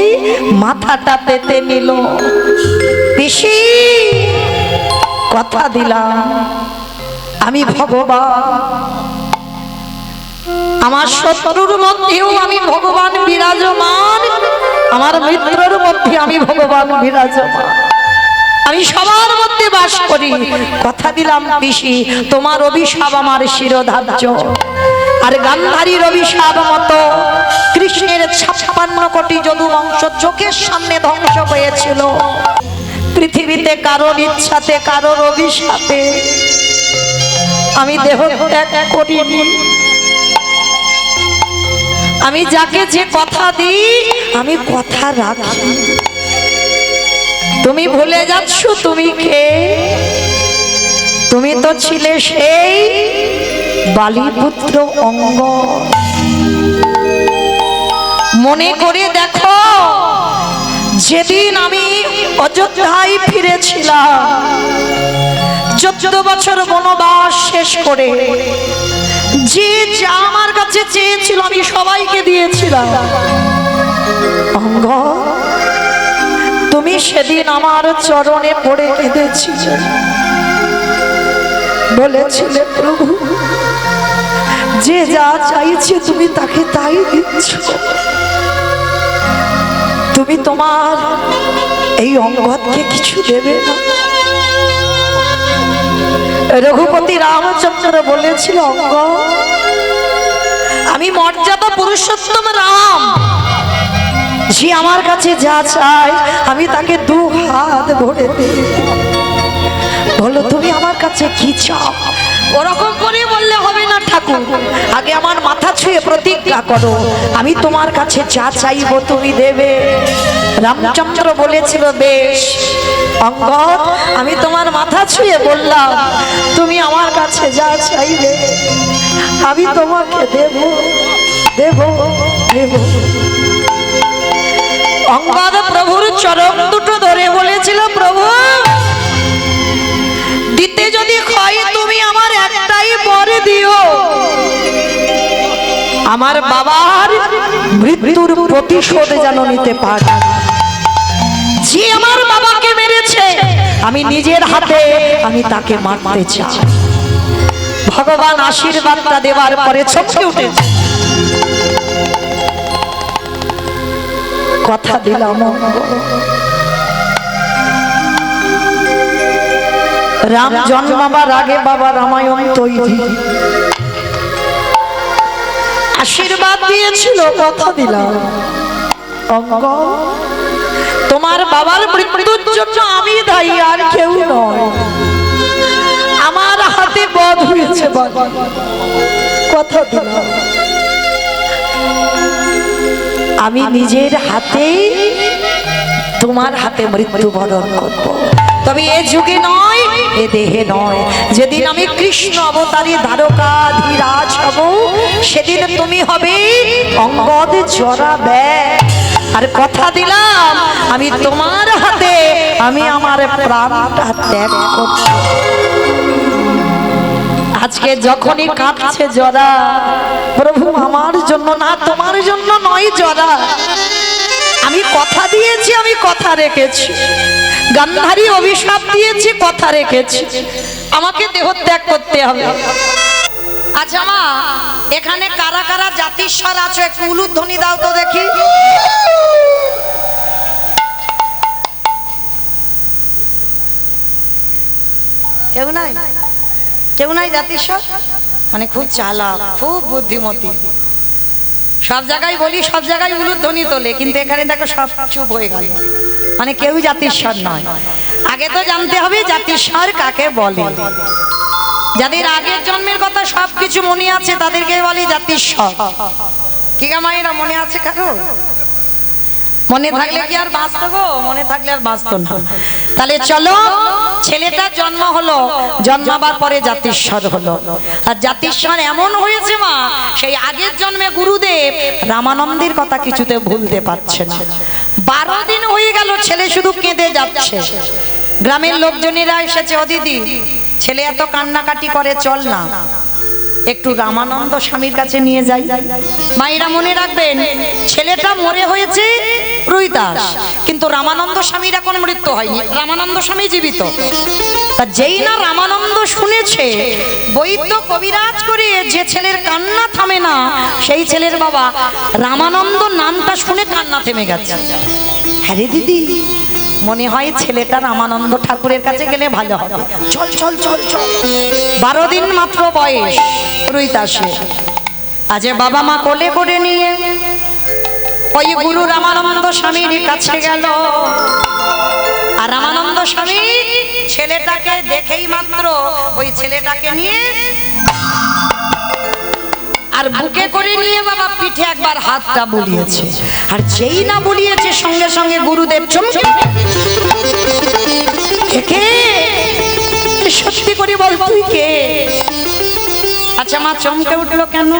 মাথাটা পেতে নিল। পিসি কথা দিলাম আমি ভগবান, আমার শত্রুর মধ্যেও আমি ভগবান বিরাজমান, আমার মিত্রর মধ্যে আমি ভগবান বিরাজমান, আমি সবার মধ্যে বাস করি। কথা দিলাম পিসি তোমার অভিশাপ আমার শিরোধার্য। আর গান্ধারীর অভিশাপ মতো কৃষ্ণের 56 কোটি যদু বংশ চোখের সামনে ধ্বংস হয়েছিল। পৃথিবীতে কারোর ইচ্ছাতে কারোর অভিশাপে আমি দেহ ত্যাগ করিনি। আমি যাকে যে কথা দিই আমি কথা রাখি। তুমি ভুলে যাচ্ছ তুমি কে? তুমি তো ছিলে সেই বালিপুত্র অঙ্গ। মনে করে দেখো, যেদিন আমি অযোধ্যায় ফিরেছিলাম 14 বছর বনবাস শেষ করে, যে যা আমার কাছে চেয়েছিল আমি সবাইকে দিয়েছিলাম। অঙ্গ, তুমি সেদিন আমার চরণে পড়ে কেঁদেছিলে, বলেছিলে প্রভু যে যা চাইছে তুমি তাকে তাই দিচ্ছ। তুমি তোমার এই অঙ্গদকে কিছু দেবে না। রঘুপতি রামচন্দ্র বলেছিল, অঙ্গ, আমি মর্যাদা পুরুষোত্তম রাম, যে আমার কাছে যা চায় আমি তাকে 2 হাত ভরে দিই। বলো তুমি আমার কাছে কি চাও? ওরকম করে বললে হবে না ঠাকুর, আগে আমার মাথা ছুঁয়ে প্রতিজ্ঞা করো, আমি তোমার কাছে যা চাইবো তুমি দেবে। রামচন্দ্র বলেছিল, বেশ অঙ্গদ, আমি তোমার মাথা ছুঁয়ে বললাম, তুমি আমার কাছে যা চাইবে আমি তোমাকে দেব দেব দেব। অঙ্গদ প্রভুর চরণ দুটো ধরে বলেছিল, প্রভু দিতে যদি হয় তুমি আমার একটাই বর দিও, আমার বাবার মৃত্যুর প্রতিশোধ যেন নিতে পারে। যে আমার বাবাকে মেরেছে আমি নিজের হাতে আমি তাকে মারতে চাই। ভগবান আশীর্বাদটা দেওয়ার পরে চমকে উঠেছে। কথা দিলাম রাম জন্মাবার আগে বাবা রামায়ণ তৈরি, আশীর্বাদ দিয়েছিল, কথা দিলাম অঙ্গ, তোমার বাবার মৃত্যুর জন্য আমি দায়ী আর কেউ নয়। আমার হাতে বধ হয়েছে, কথা দিলাম আমি নিজের হাতে তোমার হাতে মৃত্যুবরণ করব। তবে এ যুগে নয়, এ দেহে নয়। যেদিন আমি কৃষ্ণ অবতারী দ্বারকাধীরাজ হব, সেদিন তুমি হবে অঙ্গদ জরা ব্যাগ। আর কথা দিলাম আমি তোমার হাতে আমি আমার প্রাণটা ত্যাগ করব। আজকে যখনই কাঁদছে জরা, প্রভু আমার জন্য না, তোমার জন্য নয় জরা, আমি কথা দিয়েছি, আমি কথা রেখেছি। গান্ধারী অভিশাপ দিয়েছি, কথা রেখেছি, আমাকে দেহত্যাগ করতে হবে। আচ্ছা মা, এখানে কারা কারা জাতিস্বর আছো একটু উলুধ্বনি দাও তো দেখি। কেউ নাই? কেউ নাই জাতিস্বর? মানে খুব চালাক, খুব বুদ্ধিমতী। সব জায়গায় বলি, সব জায়গায় উলুধ্বনি তোলে, কিন্তু এখানে দেখো সব চুপ হয়ে গেল। মানে কেউ জাতিস্বর নয়। আগে তো জানতে হবে জাতিস্বর কাকে বলে। যাদের আগের জন্মের কথা সবকিছু মনে আছে তাদেরকে বলি জাতিস্বর। কি গা মায়েরা, মনে আছে কারো? মনে থাকলে কি আর বাঁচত গো? মনে থাকলে আর বাঁচত না। তাহলে চলো, ছেলেটা জন্ম হলো, জন্মাবার পরে জাতিস্বর হলো। আর জাতিস্বর এমন হয়েছে মা, সেই আগের জন্মে গুরুদেব রামানন্দের কথা কিছুতে ভুলতে পারছে না। 12 দিন হয়ে গেল ছেলে শুধু কেঁদে যাচ্ছে। গ্রামের লোকজনেরা এসেছে, ও দিদি ছেলে এত কান্নাকাটি করে, চল না একটু রামানন্দ স্বামীর কাছে নিয়ে যাই। মায়েরা মনে রাখবেন, ছেলেটা মরে হয়েছে রুইদাস, কিন্তু রামানন্দ স্বামীর এখন মৃত্যু হয়নি, রামানন্দ স্বামী জীবিত। তা যেই না রামানন্দ শুনেছে, বৈদ্য কবিরাজ করে যে ছেলের কান্না থামে না, সেই ছেলের বাবা রামানন্দ নামটা শুনে কান্না থেমে গেছে। হ্যাঁ রে দিদি, মনে হয় ছেলেটা রামানন্দ ঠাকুরের কাছে গেলে ভালো হবে, চল চল চল চল। 12 দিন মাত্র বয়স রুইদাসে। আজ বাবা মা কোলে করে নিয়ে ওই গুরু রামানন্দ স্বামীর কাছে গেল। আর রামানন্দ স্বামী ছেলেটাকে দেখেই মাত্র ওই ছেলেটাকে নিয়ে আর বুকে করে নিয়ে বাবা পিঠে একবার হাতটা বুলিয়েছে। আর যেই না বুলিয়েছে সঙ্গে সঙ্গে গুরুদেব চমকে, কে সত্যি করে বল তুই কে? আচ্ছা মা চমকে উঠলো কেন?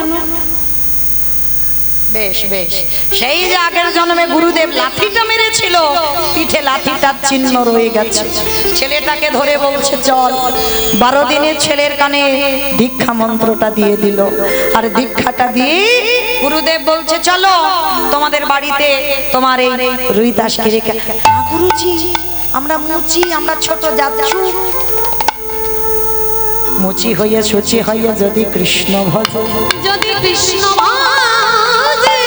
বেশ বেশ, সেই যে আগের জন্মে গুরুদেব লাঠিটা মেরেছিল, পিঠে লাঠিটার চিহ্ন রয়ে গেছে। ছেলেটাকে ধরে বলছে চল। 12 দিনের ছেলের কানে দীক্ষা মন্ত্রটা দিয়ে দিল। আর দীক্ষাটা দিয়ে গুরুদেব বলছে চলো তোমাদের বাড়িতে তোমার এই রুইদাসকে রেখে। গুরুজি আমরা মুচি, আমরা ছোট যাচ্ছু, মুচি হইয়া সুচি হইয়া যদি কৃষ্ণ ভজ, যদি কৃষ্ণ ভজে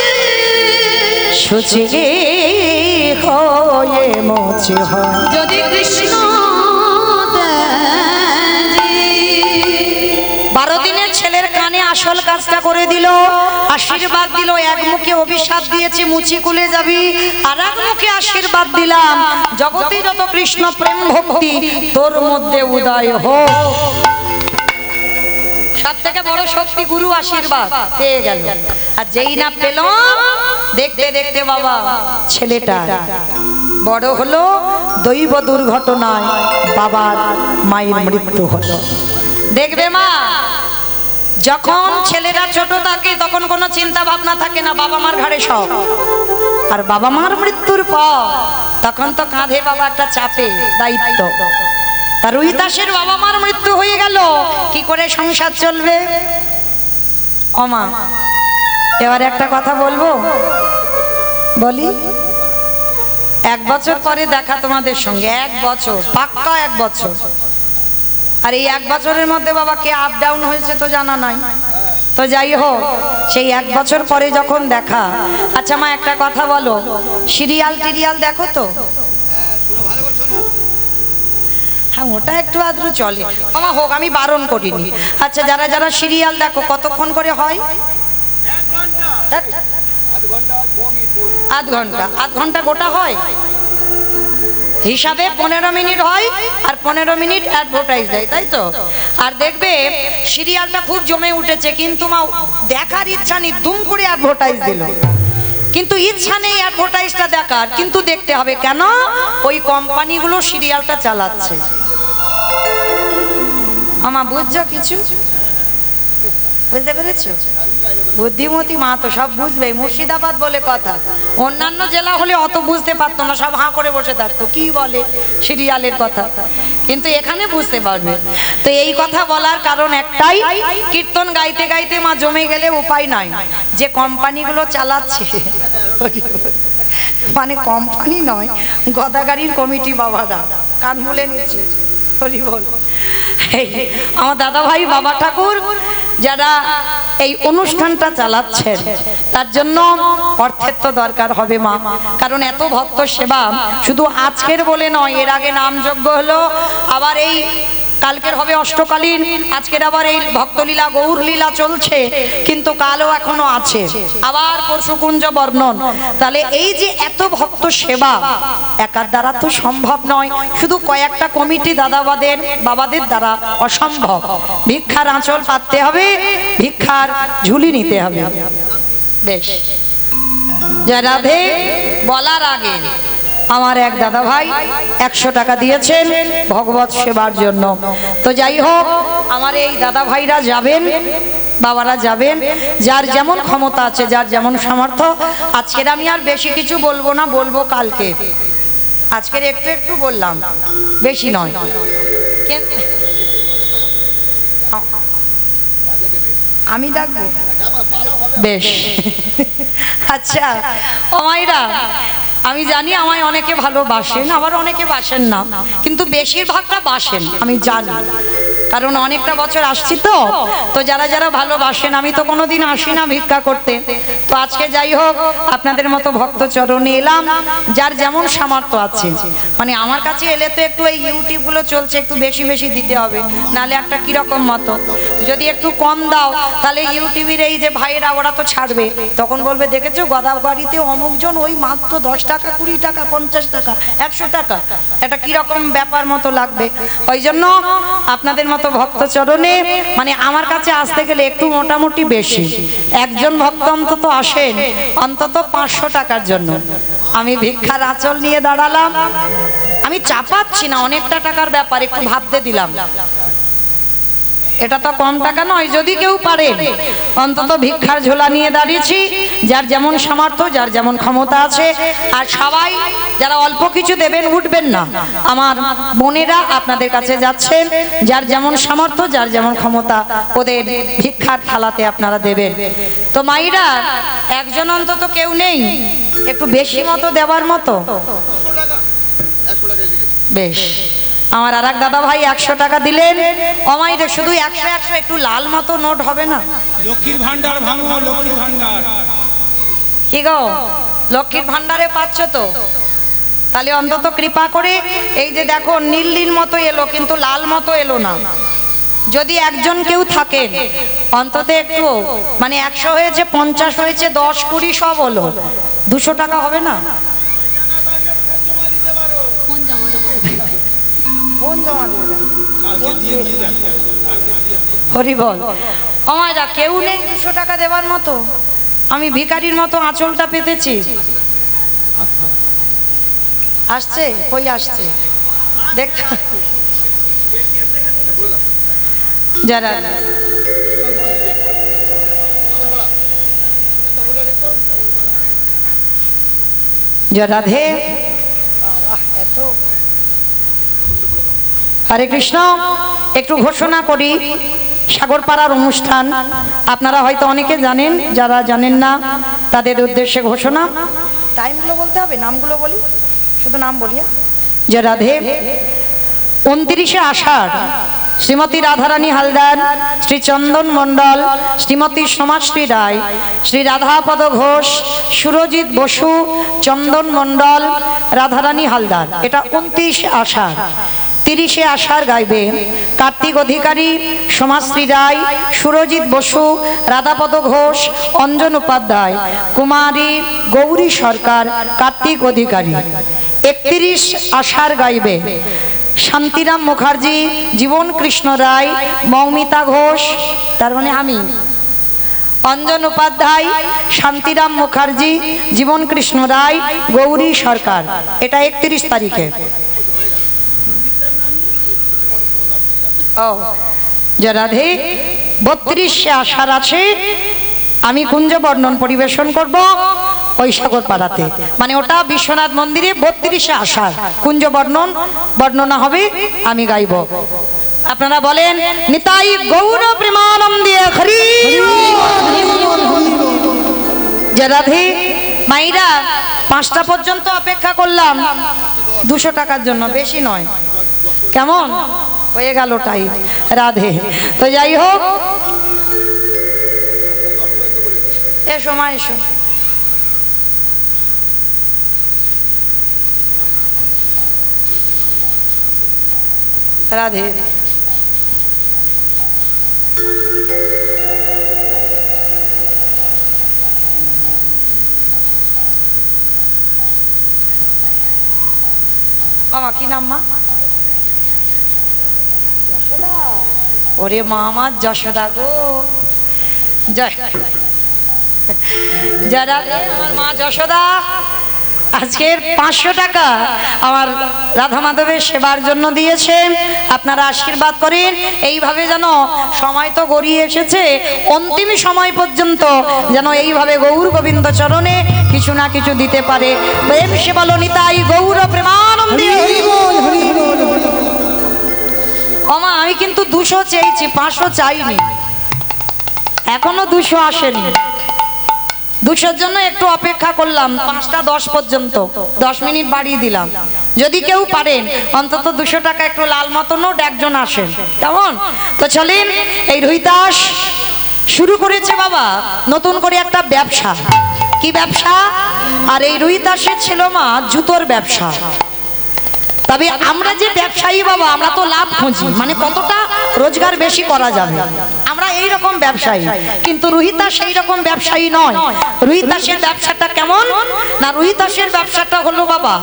সুচি হয়ে মুচি হয়, যদি কৃষ্ণ তেজে। 12 দিনের ছেলের কানে আসল কাজটা করে দিল, আশীর্বাদ দিল। এক মুখে অভিশাপ দিয়েছে মুচি কুলে যাবি, আর এক মুখে আশীর্বাদ দিলাম জগতে যত কৃষ্ণ প্রেম ভক্তি তোর মধ্যে উদয় হোক। সব থেকে বড় শক্তি গুরু আশীর্বাদ পেয়ে গেল। আর যেই না পেল, দেখতে দেখতে বাবা ছেলেটা বড় হলো, দৈব দুর্ঘটনায় বাবার মায়ের মৃত্যু হলো। দেখবে মা, যখন ছেলেরা ছোট থাকে তখন কোনো চিন্তা ভাবনা থাকে না, বাবা মার ঘাড়ে সব। আর বাবা মার মৃত্যুর পর তখন তো কাঁধে বাবা একটা চাপে দায়িত্ব। তার রুইদাসের বাবা মার মৃত্যু হয়ে গেল, কি করে সংসার চলবে? ওমা এবার একটা কথা বলবো, বলি। 1 বছর পরে দেখা তোমাদের সঙ্গে, 1 বছর পাক্কা 1 বছর। আর এই 1 বছরের মধ্যে বাবা কে আপ ডাউন হয়েছে তো জানা নাই। তো যাই হোক, সেই 1 বছর পরে যখন দেখা। আচ্ছা মা একটা কথা বলো, সিরিয়াল টিরিয়াল দেখো তো? হ্যাঁ ওটা একটু আদ্রু চলে আমার হোক, আমি বারণ করিনি। আচ্ছা যারা যারা সিরিয়াল দেখো কতক্ষণ করে হয়? আধ ঘন্টা গোটা হয়, হিসাবে 15 মিনিট হয়, আর 15 মিনিট অ্যাডভার্টাইজ দেয়, তাই তো? আর দেখবে সিরিয়ালটা খুব জমে উঠেছে, কিন্তু মা দেখার ইচ্ছা নেই, দুম করে অ্যাডভার্টাইজ দিল। কিন্তু ইচ্ছা নেই অ্যাডভার্টাইজটা দেখার, কিন্তু দেখতে হবে। কেন? ওই কোম্পানিগুলো সিরিয়ালটা চালাচ্ছে। আমা বুঝছো কিছু? বুঝতে পেরেছো? বুদ্ধিমতী মা তো সব বুঝবে। মুর্শিদাবাদ বলে কথা, অন্যান্য জেলা হলে অত বুঝতে পারতো না, সব হাঁ করে বসে থাকতো কি বলে সিরিয়ালের কথা, কিন্তু এখানে বুঝতে পারবে। তো এই কথা বলার কারণ একটাই, কীর্তন গাইতে গাইতে মা জমে গেলে উপায় নাই, যে কোম্পানিগুলো চালাচ্ছে, মানে কোম্পানি নয়, গদাগাড়ির কমিটি বাবারা, কান মুলে নিচ্ছি, হরি বল। আমার দাদা ভাই বাবা ঠাকুর যারা এই অনুষ্ঠানটা চালাচ্ছেন, তার জন্য অর্থের তো দরকার হবে মা, কারণ এত ভক্ত সেবা শুধু আজকের বলে নয়, এর আগে নামযজ্ঞ হলো, আবার এই কালকের হবে অষ্টকালীন, আজকের আবার এই ভক্তলীলা গৌর লীলা চলছে, কিন্তু কালও এখনো আছে, আবার পরশুকুঞ্জ বর্ণন। তাহলে এই যে এত ভক্ত সেবা একার দ্বারা তো সম্ভব নয়, শুধু কয়েকটা কমিটি দাদাবাদের বাবাদের দ্বারা অসম্ভব। ভিক্ষার আঁচল পাততে হবে, ভিক্ষার ঝুলি নিতে হবে। বেশ, রাধে বলার আগে আমার এক দাদা ভাই 100 টাকা দিয়েছেন ভগবত সেবার জন্য। তো যাই হোক, আমার এই দাদা ভাইরা যাবেন, বাবারা যাবেন, যার যেমন ক্ষমতা আছে, যার যেমন সামর্থ্য। আজকের আমি আর বেশি কিছু বলবো না, বলবো কালকে। আজকের একটু একটু বললাম, বেশি নয়। আমি ডাকবো? বেশ। আচ্ছা ও মাইরা, আমি জানি আমায় অনেকে ভালোবাসেন, আবার অনেকে বাসেন না, কিন্তু বেশিরভাগটা বাসেন আমি জানি, কারণ অনেকটা বছর আসছি তো। তো যারা যারা ভালোবাসেন, আমি তো কোনোদিন আসি না ভিক্ষা করতে, তো তো আজকে যাই হোক আপনাদের মতো ভক্ত চরণে এলাম, যার যেমন সামর্থ্য আছে। মানে আমার কাছে এলে তো একটু এই ইউটিউব গুলো চলছে, একটু বেশি বেশি দিতে হবে, নালে একটা কিরকম মতো। যদি একটু কম দাও তাহলে ইউটিউবের এই যে ভাইয়েরা ওরা তো ছাড়বে, তখন বলবে দেখেছো গোদাগাড়িতে অমুকজন ওই মাত্র 10 টাকা 20 টাকা 50 টাকা 100 টাকা, এটা কিরকম ব্যাপার মতো লাগবে। ওই জন্য আপনাদের মতো ভক্ত চরণে মানে আমার কাছে আসতে গেলে একটু মোটামুটি বেশি, একজন ভক্ত অন্তত আসেন অন্তত 500 টাকার জন্য। আমি ভিক্ষার আঁচল নিয়ে দাঁড়ালাম, আমি চাপাচ্ছি না, অনেকটা টাকার ব্যাপার, একটু ভাবতে দিলাম। এটা তো কম টাকা নয়, যদি কেউ পারে অন্তত ভিক্ষার ঝোলা নিয়ে দাঁড়িয়েছি, যার যেমন সামর্থ্য যার যেমন ক্ষমতা আছে। আর সবাই যারা অল্প কিছু দেবেন উঠবেন না, আমার বোনেরা আপনাদের কাছে যাচ্ছেন, যার যেমন সামর্থ্য যার যেমন ক্ষমতা ওদের ভিক্ষার থালাতে আপনারা দেবেন। তো মাইরা একজন অন্তত কেউ নেই একটু বেশি মতো দেওয়ার মতো? বেশ, আমার আর এক দাদা ভাই 100 টাকা দিলেন। অমাইরে শুধু 100 100 একটু লাল মতো নোট হবে না? লক্ষ্মীর ভান্ডার ভাঙো, লক্ষ্মীর ভান্ডার। কি গো, লক্ষ্মীর ভান্ডারে পাচ্ছ তো? তাহলে অন্তত কৃপা করে এই যে দেখো নীল নীল মতো এলো কিন্তু লাল মতো এলো না। যদি একজন কেউ থাকেন অন্তত একটু মানে 100 হয়েছে 50 হয়েছে 10 20 সব হলো, 200 টাকা হবে না? কোন জমা দেবেন? হরি বল। আমারা কেউ নেই 200 টাকা দেওয়ার মতো? আমি ভিখারির মতো আঁচলটা পেতেছি। আসছে? কই আসছে দেখ। যারা রাধে এত হরে কৃষ্ণ। একটু ঘোষণা করি, সাগরপাড়ার অনুষ্ঠান আপনারা হয়তো অনেকে জানেন, যারা জানেন না তাদের উদ্দেশ্যে ঘোষণা। টাইমগুলো বলতে হবে, নামগুলো বলি, শুধু নাম বলি। যে রাধে 29শে আষাঢ় শ্রীমতী রাধারানী হালদার, শ্রী চন্দন মণ্ডল, শ্রীমতী সমাজশ্রী রায়, শ্রী রাধাপদ ঘোষ, সুরজিৎ বসু, চন্দন মণ্ডল, রাধারানী হালদার। এটা 29 আষাঢ়। 30শে আষাঢ় গাইবে কার্তিক অধিকারী, সমাজশ্রী রায়, সুরজিৎ বসু, রাধাপদ ঘোষ, অঞ্জন উপাধ্যায়, কুমারী গৌরী সরকার, কার্তিক অধিকারী। 31 আষাঢ় গাইবে শান্তিরাম মুখার্জি, জীবন কৃষ্ণ রায়, মৌমিতা ঘোষ, তার মানে আমি, অঞ্জন উপাধ্যায়, শান্তিরাম মুখার্জি, জীবন কৃষ্ণ রায়, গৌরী সরকার। এটা 31 তারিখে। ও রাধে 32শে আষাঢ় আছে, আমি কুঞ্জ বর্ণন পরিবেশন করব ওই সাগরপাড়াতে, মানে ওটা বিশ্বনাথ মন্দিরে 32শে আষাঢ় কুঞ্জ বর্ণনা হবে, আমি গাইব। আপনারা বলেন নিতাই গৌর প্রেমানন্দে হরি। যে রাধে মাইরা 5টা পর্যন্ত অপেক্ষা করলাম 200 টাকার জন্য, বেশি নয়, কেমন হয়ে গেল টাইম। রাধে। তো যাই হোক, এসো মা এসো। রাধে। মামা কি নাম মা? যশোদা। ওরে মা আমার যশোদা গো, জয় যারা আমার মা যশোদা আজকের 500 টাকা আমার রাধা মাধবের সেবার জন্য দিয়েছে। আপনারা আশীর্বাদ করেন এইভাবে যেন, সময় তো গড়িয়ে এসেছে, অন্তিম সময় পর্যন্ত যেন এইভাবে গৌর গোবিন্দ চরণে কিছু না কিছু দিতে পারে। প্রেম সে বলো নিতাই গৌর প্রেমানন্দে। ওমা আমি কিন্তু 200 চেয়েছি, 500 চাইনি, এখনো 200 আসেনি। 200-র জন্য একটু অপেক্ষা করলাম, 5টা 10 পর্যন্ত 10 মিনিট বাড়িয়ে দিলাম। যদি কেউ পারেন অন্তত 200 টাকা একটু লাল মতো নোট একজন আসেন, কেমন? তো চলেন এই রুহিদাস শুরু করেছে বাবা নতুন করে একটা ব্যবসা। কি ব্যবসা? আর এই রুহিদাসের ছিল মা জুতোর ব্যবসা। তবে আমরা যে ব্যবসায়ী বাবা, আমরা তো লাভ খুঁজি, মানে কতটা রোজগার বেশি করা যাবে, আমরা এই রকম ব্যবসায়ী। কিন্তু রুহিদাস সেই রকম ব্যবসায়ী নয়। রুহিদাসের ব্যবসাটা কেমন না, রুহিদাসের ব্যবসাটা হলো বাবা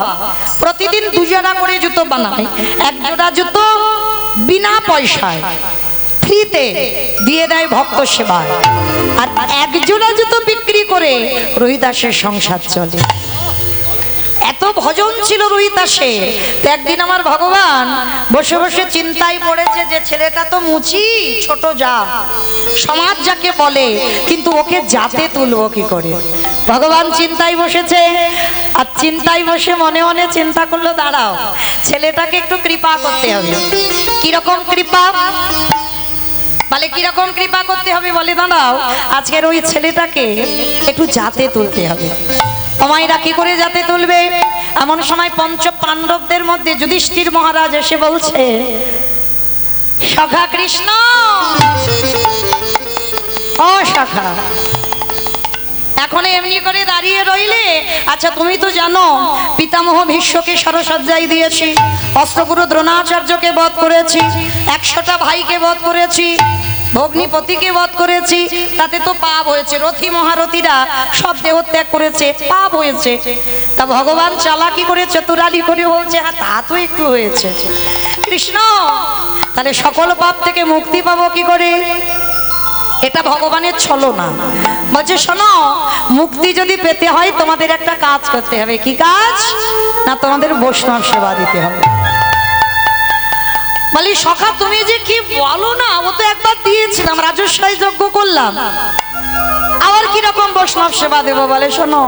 প্রতিদিন 2 জোড়া করে জুতো বানায়। 1 জোড়া জুতো বিনা পয়সায় ফ্রিতে দিয়ে দেয় ভক্ত সেবায়, আর 1 জোড়া জুতো বিক্রি করে রুহিদাসের সংসার চলে। এত ভজন ছিল রুহিদাসে। তো একদিন আমার ভগবান বসে বসে চিন্তায় পড়েছে যে ছেলেটা তো মুচি, ছোট যা, সমাজ যাকে বলে, কিন্তু ওকে জাতে তুলবো কি করে। ভগবান চিন্তায় বসেছে, আর চিন্তায় বসে মনে মনে চিন্তা করলো দাঁড়াও ছেলেটাকে একটু কৃপা করতে হবে। কিরকম কৃপা? বলে কিরকম কৃপা করতে হবে? বলে দাঁড়াও আজকের ওই ছেলেটাকে একটু জাতে তুলতে হবে। মায়েরা কি করে যাতে তুলবে? এমন সময় 5 পাণ্ডবদের মধ্যে যুধিষ্ঠির মহারাজ এসে বলছে, সখা কৃষ্ণ, ও সখা, এখন এমনি করে দাঁড়িয়ে রইলে? আচ্ছা তুমি তো জানো পিতামহ ভীষ্মকে সরসজ্জায় দিয়েছি, অস্ত্রগুরু দ্রোণাচার্যকে বধ করেছি, 100টা ভাইকে বধ করেছি, ভগ্নিপতিকে বধ করেছি, তাতে তো পাপ হয়েছে। রথী মহারথীরা সব দেহত্যাগ করেছে, পাপ হয়েছে। তা ভগবান চালাকি করে চতুরালি করে বলছে, হ্যাঁ তা তো একটু হয়েছে কৃষ্ণ, তাহলে সকল পাপ থেকে মুক্তি পাবো কি করে? এটা ভগবানের ছলনা। বলছে শোনো, মুক্তি যদি পেতে হয় তোমাদের একটা কাজ করতে হবে। কি কাজ? না তোমাদের বৈষ্ণব সেবা দিতে হবে। বলি সখা তুমি যে কি বলো না, ও তো একবার দিয়েছিলাম, রাজস্বাই যজ্ঞ করলাম, আবার কিরকম বৈষ্ণব সেবা দেবো? বলে শোনো,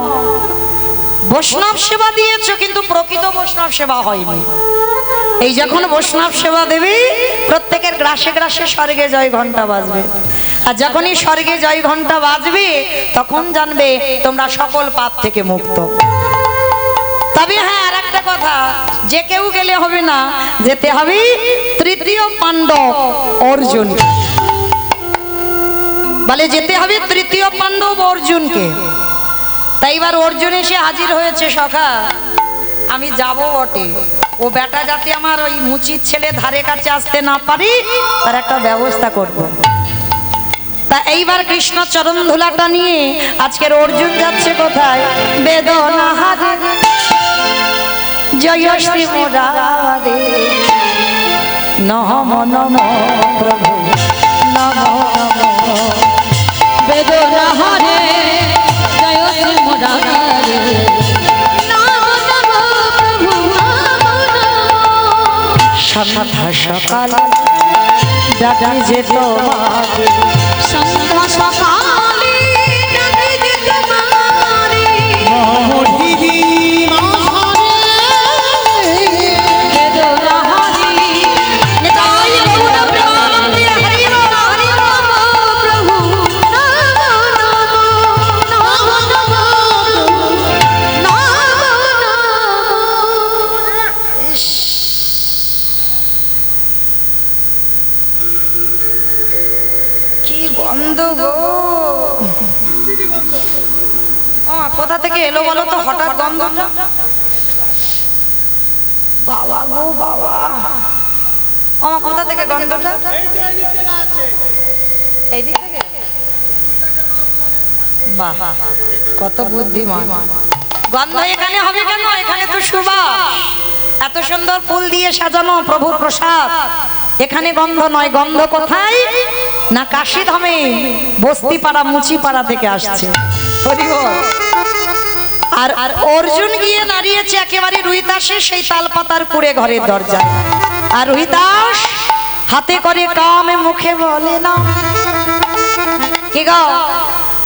বৈষ্ণব সেবা দিয়েছো কিন্তু প্রকৃত বৈষ্ণব সেবা হয়নি। এই যখন বৈষ্ণব সেবা দেবে প্রত্যেকের গ্রাসে গ্রাসে স্বর্গে জয় ঘন্টা বাজবে, আর যখনই স্বর্গে জয় ঘন্টা বাজবে তখন জানবে তোমরা সকল পাপ থেকে মুক্ত। তবে হ্যাঁ আর একটা কথা, যে কেউ গেলে হবে না, যেতে হবে তৃতীয় পাণ্ডব অর্জুন। বলে যেতে হবে তৃতীয় পাণ্ডব অর্জুনকে। তাই এবার অর্জুন এসে হাজির হয়েছে, সখা আমি যাব বটে, ও বেটা যাতে আমার ওই মুচির ছেলে ধারে কাছে আসতে না পারি তার একটা ব্যবস্থা করব। তা এইবার কৃষ্ণ চরণ ধুলাটা নিয়ে আজকের অর্জুন যাচ্ছে কোথায়? বেদনা হারে জয় শ্রী মুরারে নম নম প্রভু নম নম। বেদনা হারে জয় শ্রী মুরারে নম নম প্রভু নম নম। সন্ধ্যা সকাল ডাকি যে তোমাকে, সন্ধ্যা সকালে ডাকি যে তোমারে, মোহিনী মাঝারে বেদনা হারে জয় গুণ প্রাণে হরি হরি নম প্রভু নম নম নম নম নম। কি গন্ধ গো! কোথা থেকে এলো বলো তো হঠাৎ গন্ধটা? বাবা গো বাবা, কোথা থেকে গন্ধটা? এই দিক থেকে? বাহ, কত বুদ্ধিমান! গন্ধ এখানে হবে কেন? এখানে তো সুবাস, এত সুন্দর ফুল দিয়ে সাজানো প্রভুর প্রসাদ, এখানে গন্ধ নয়। গন্ধ কোথায়? না কাশীধামে বস্তিপাড়া মুচিপাড়া থেকে আসছে। হরি বল। আর অর্জুন গিয়ে দাঁড়িয়েছে একেবারে রুহিদাসের সেই তালপাতার কুড়ে ঘরের দরজায়। আর রুহিদাস হাতে করে কামে মুখে বলে না, কি গো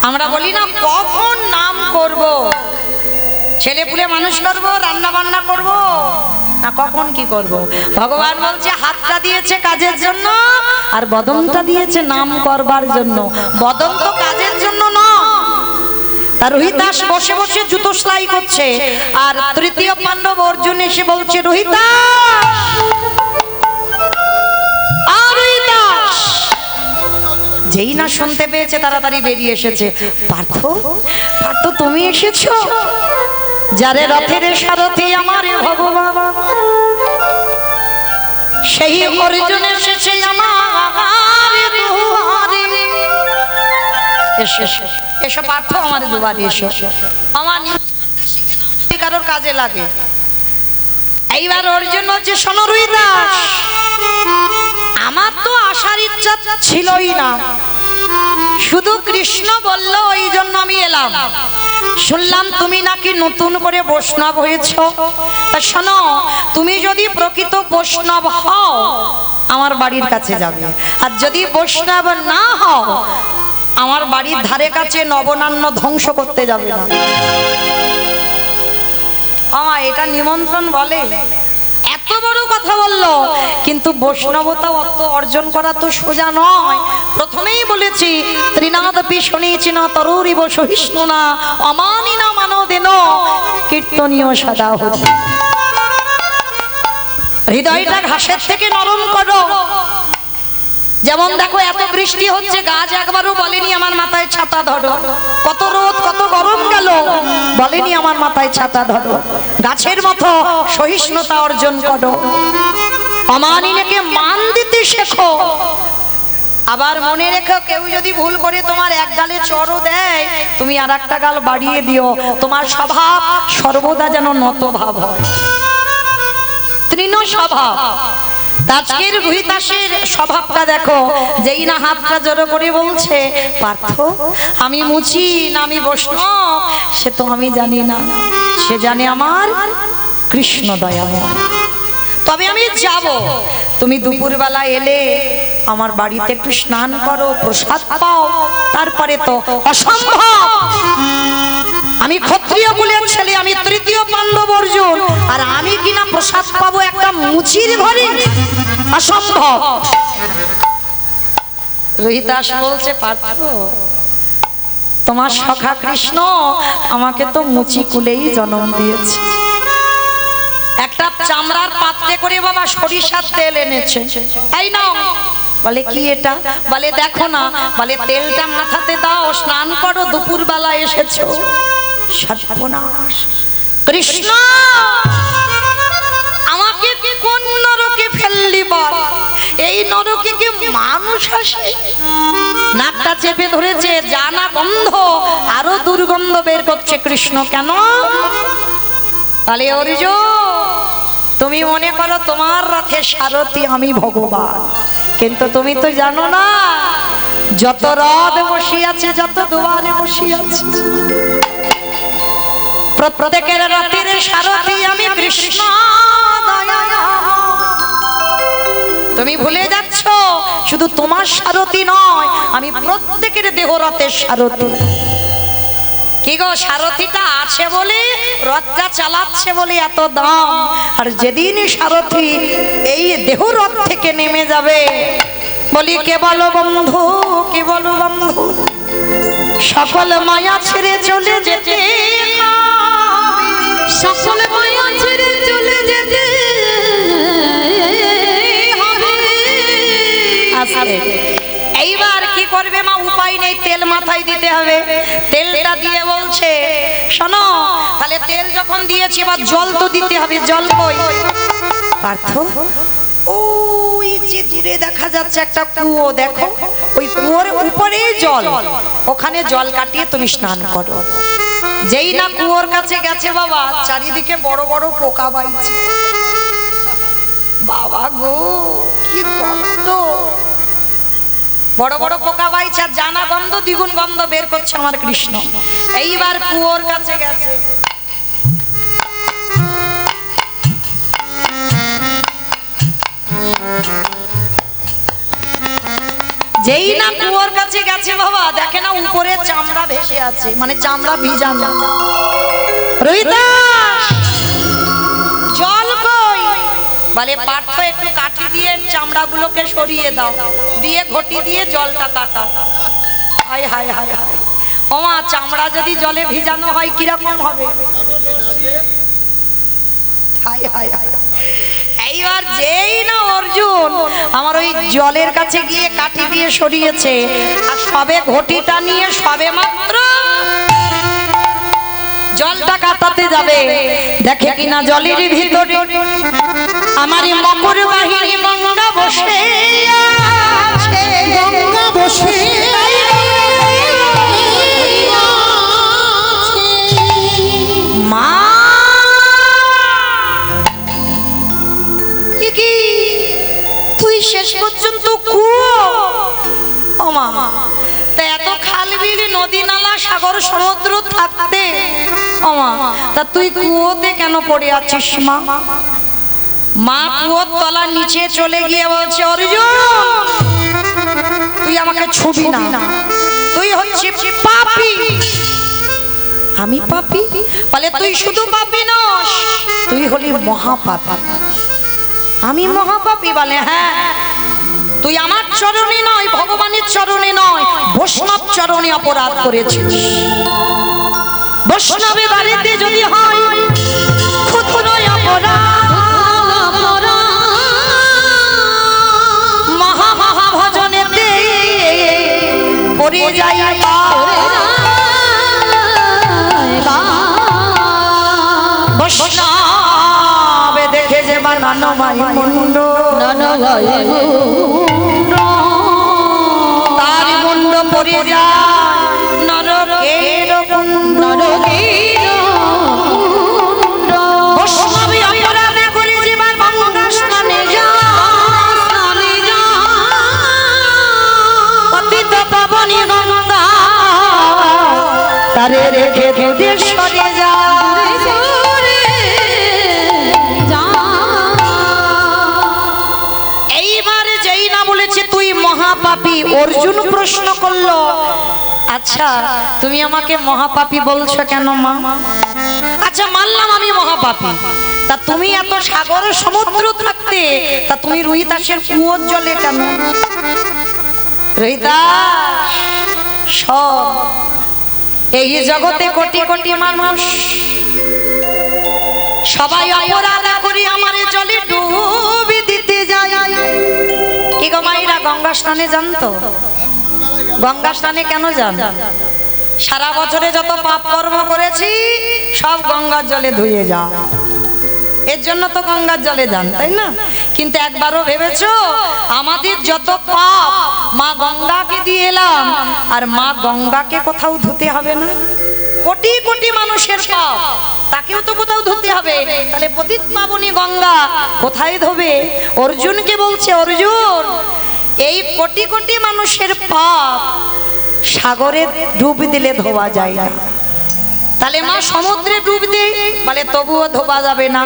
আমরা বলি না কখন নাম করব, ছেলে পুলে মানুষ করব, রান্না বান্না করব, না কখন কি করব? ভগবান বলছে হাতটা দিয়েছে কাজের জন্য আর বদনটা দিয়েছে নাম করবার জন্য। বদন তো কাজের জন্য নয়। তার রুহিদাস বসে বসে জুতো সেলাই করছে, আর তৃতীয় পাণ্ডব অর্জুন এসে বলছে রুহিদাস যেই না শুনতে পেয়েছে তাড়াতাড়ি বেরিয়ে এসেছে। পার্থ, পার্থ তুমি এসেছো? যারে রথের সারথি আমার ভগবান, সেই অর্জুন এসেছে আমার দুয়ারে। এসো এসো পার্থ, আমার দুয়ারে এসো। আমার কারোর কাজে লাগে। এইবার অর্জুন বলছে, শোনো রুইদাস, আমার তো আসার ইচ্ছা ছিলই না, শুধু কৃষ্ণ বলল ওই জন্য আমি এলাম। শুনলাম তুমি নাকি নতুন করে বৈষ্ণব হয়েছ। তা শোনো, তুমি যদি প্রকৃত বৈষ্ণব হও আমার বাড়ির কাছে যাবে, আর যদি বৈষ্ণব না হও আমার বাড়ির ধারে কাছে নবনান্য ধ্বংস করতে যাবে না। এটা নিমন্ত্রণ বলে? এত বড় কথা বললো, কিন্তু বৈষ্ণবতা অত অর্জন করা তো সোজা নয়। প্রথমেই বলেছি, ত্রিনাদপি শুনেছি না তরুরিব সহিষ্ণু না অমানি না মানদেন কীর্তনীয় সদা হত। হৃদয়টা ঘাসের থেকে নরম করো। যেমন দেখো, এত বৃষ্টি হচ্ছে, গাছ একবারও বলেনি আমার মাথায় ছাতা ধরো। কত রোদ, কত গরম গেল, বলেনি আমার মাথায় ছাতা ধরো। গাছের মতো সহিষ্ণুতা অর্জন করো, অমানিনীকে মান দিতে শেখো। আবার মনে রেখো, কেউ যদি ভুল করে তোমার এক গালে চড়ও দেয়, তুমি আর একটা গাল বাড়িয়ে দিও। তোমার স্বভাব সর্বদা যেন নত ভাব হয়, তৃণ স্বভাব। আজকের ভূতাসের স্বভাবটা দেখো, যেই না হাতটা জড়ো করে বলছে, পার্থ আমি মুচি না আমি বৈষ্ণব সে তো আমি জানি না, সে জানে আমার কৃষ্ণ দয়াময়। তবে আমি যাব, তুমি দুপুরবেলা এলে আমার বাড়িতে একটু স্নান করো, প্রসাদ পাও, তারপরে তো অসম্ভব। আমি ক্ষত্রিয় কুলের ছেলে, আমি তৃতীয় পাণ্ডব অর্জুন, আর আমি কিনা প্রসাদ পাবো একটা মুচির ঘরে? অসম্ভব। রোহিতাস বলছে, পার্থ তোমার সখা কৃষ্ণ আমাকে তো মুচি কুলেই জন্ম দিয়েছে। একটা চামড়ার পাত্রে করে বাবা সরিষার তেল এনেছে, তাই না? বলে কি এটা? বলে দেখো না। বলে তেলটা মাথাতে দাও, স্নান করো, দুপুর বেলা এসেছো। সর্বনাশ! কৃষ্ণ আমাকে কোন নরকে ফেললি বল? এই নরকে কি মানুষ আসে? নাকটা চেপে ধরেছে, জানা গন্ধ, আরো দুর্গন্ধ বের করছে। কৃষ্ণ কেন? তাহলে অর্জুন তুমি মনে করো তোমার রথে সারথি আমি ভগবান, কিন্তু তুমি তো জানো না যত রথ বসিয়াছে, যত দুয়ারে বসিয়াছে, প্রত্যেকের রথের সারথি আমি কৃষ্ণ। তুমি ভুলে যাচ্ছ, শুধু তোমার সারথি নয়, আমি প্রত্যেকের দেহ রথের সারথি। কি গো, সারথিটা আছে বলে রথটা চালাচ্ছে বলে এত দাম, আর যেদিন সারথি এই দেহ রথ থেকে নেমে যাবে, বলি কে বলো বন্ধু, কে বলো বন্ধু, সকল মায়া ছেড়ে চলে যেতে, সকল মায়া ছেড়ে চলে যেতে হবে। এইবার কি করবে মা? উপায় নেই, তেল মাথায় দিতে হবে। তেলটা দিয়ে বলছে, শোনো, তাহলে তেল যখন দিয়েছি এবার জল তো দিতে হবে। জল কই? পার্থ ওই যে দূরে দেখা যাচ্ছে একটা কুয়ো, দেখো ওই কুয়োর উপরে জল, ওখানে জল কাটিয়ে তুমি স্নান করো। যেই না কুয়োর কাছে গেছে বাবা, চারিদিকে বড় বড় পোকা বাইছে। বাবা গো, কি গন্ধ! বড় বড় পোকা বাইছে, আর জানা গন্ধ, দ্বিগুণ গন্ধ বের করছে আমার কৃষ্ণ। এইবার কুয়োর কাছে গেছে, যেই না কুয়োর কাছে গেছে বাবা, দেখে না উপরে চামড়া ভেসে আছে, মানে চামড়া ভিজানো। রোহিতাস জল কই? বলে পার্থ একটু কাঠি দিয়ে চামড়াগুলোকে সরিয়ে দাও, দিয়ে ঘটি দিয়ে জলটা কাটাও। হায় হায় হায় হায়, ওমা চামড়া যদি জলে ভিজানো হয় কিরকম হবে? হায় হায় হায়। এইবার যেই না অর্জুন আমার ওই জলের কাছে গিয়ে কাঠি দিয়ে সরিয়েছে, আর সবে ঘটিটা নিয়ে সবে মাত্র জলটা কাটাতে যাবে, দেখে কিনা জলের ভিতরে আমারই মকর বাহিনী গঙ্গা বসে আছে। গঙ্গা বসে মা এ কি তুই শেষ পর্যন্ত কুয়ো? ও মা, তা এত খাল বিল নদী নালা সাগর সমুদ্র থাকতে ও মা, তা তুই কুয়োতে কেন পড়ে আছিস মা? মা কুয়োর তলার নিচে চলে গিয়ে বলছে, অর্জুন তুই আমাকে ছুবি না, তুই হচ্ছে পাপী। আমি পাপী? বলে তুই শুধু পাপী নস, তুই হলি মহাপাপী। আমি মহাপাপী? বলে হ্যাঁ, তুই আমার চরণে নয়, ভগবানের চরণে নয়, বৈষ্ণব চরণে অপরাধ করেছিস। বৈষ্ণবে বাড়িতে যদি হয় ক্ষুদ্র অপরাধ, মহা মহা ভজনেতে পড়ে যায় বৈষ্ণবে দেখে যে বানানো মাই মুন্ড, তার মুন্ড পড়ে যায় নরকের কুণ্ড। বৈষ্ণবে অপরাধ করে যে গঙ্গা স্নানে যায়, পতিত পাবনী গঙ্গা তারে রেখে দূরে সরে যায়। এইবারে যেই না বলেছে তুই মহাপাপী, অর্জুন প্রশ্ন করলো, আচ্ছা তুমি আমাকে মহাপাপী বলছো কেন মা? আচ্ছা মানলাম আমি মহাপাপী, তা তুমি এত সাগর সমুদ্র থাকতে তা তুমি রোহিতাসের কুয়োর জলে কেন? রোহিতাস সব এই জগতে কোটি কোটি মানুষ সবাই অপরাধ করি আমার জলে ডুবি দিতে যায়। কি গো মাইরা গঙ্গা স্নানে যান তো? গঙ্গা স্নানে কেন যান? সারা বছরে যত পাপ কর্ম করেছি সব গঙ্গার জলে ধুয়ে যায়, এর জন্য তো গঙ্গার জলে যান, তাই না? কিন্তু একবারও ভেবেছো আমাদের যত পাপ মা গঙ্গাকে দিয়ে এলাম, আর মা গঙ্গাকে কোথাও ধুতে হবে না? কোটি কোটি মানুষের পাপ, তাকেও তো কোথাও ধুতে হবে, তাহলে পতিত পাবনী গঙ্গা কোথায় ধোবে? অর্জুনকে বলছে, অর্জুন এই কোটি কোটি মানুষের পাপ সাগরে ডুব দিলে ধোয়া যায় না, তাহলে মা সমুদ্রে ডুব দে, বলে তবুও ধোবা যাবে না।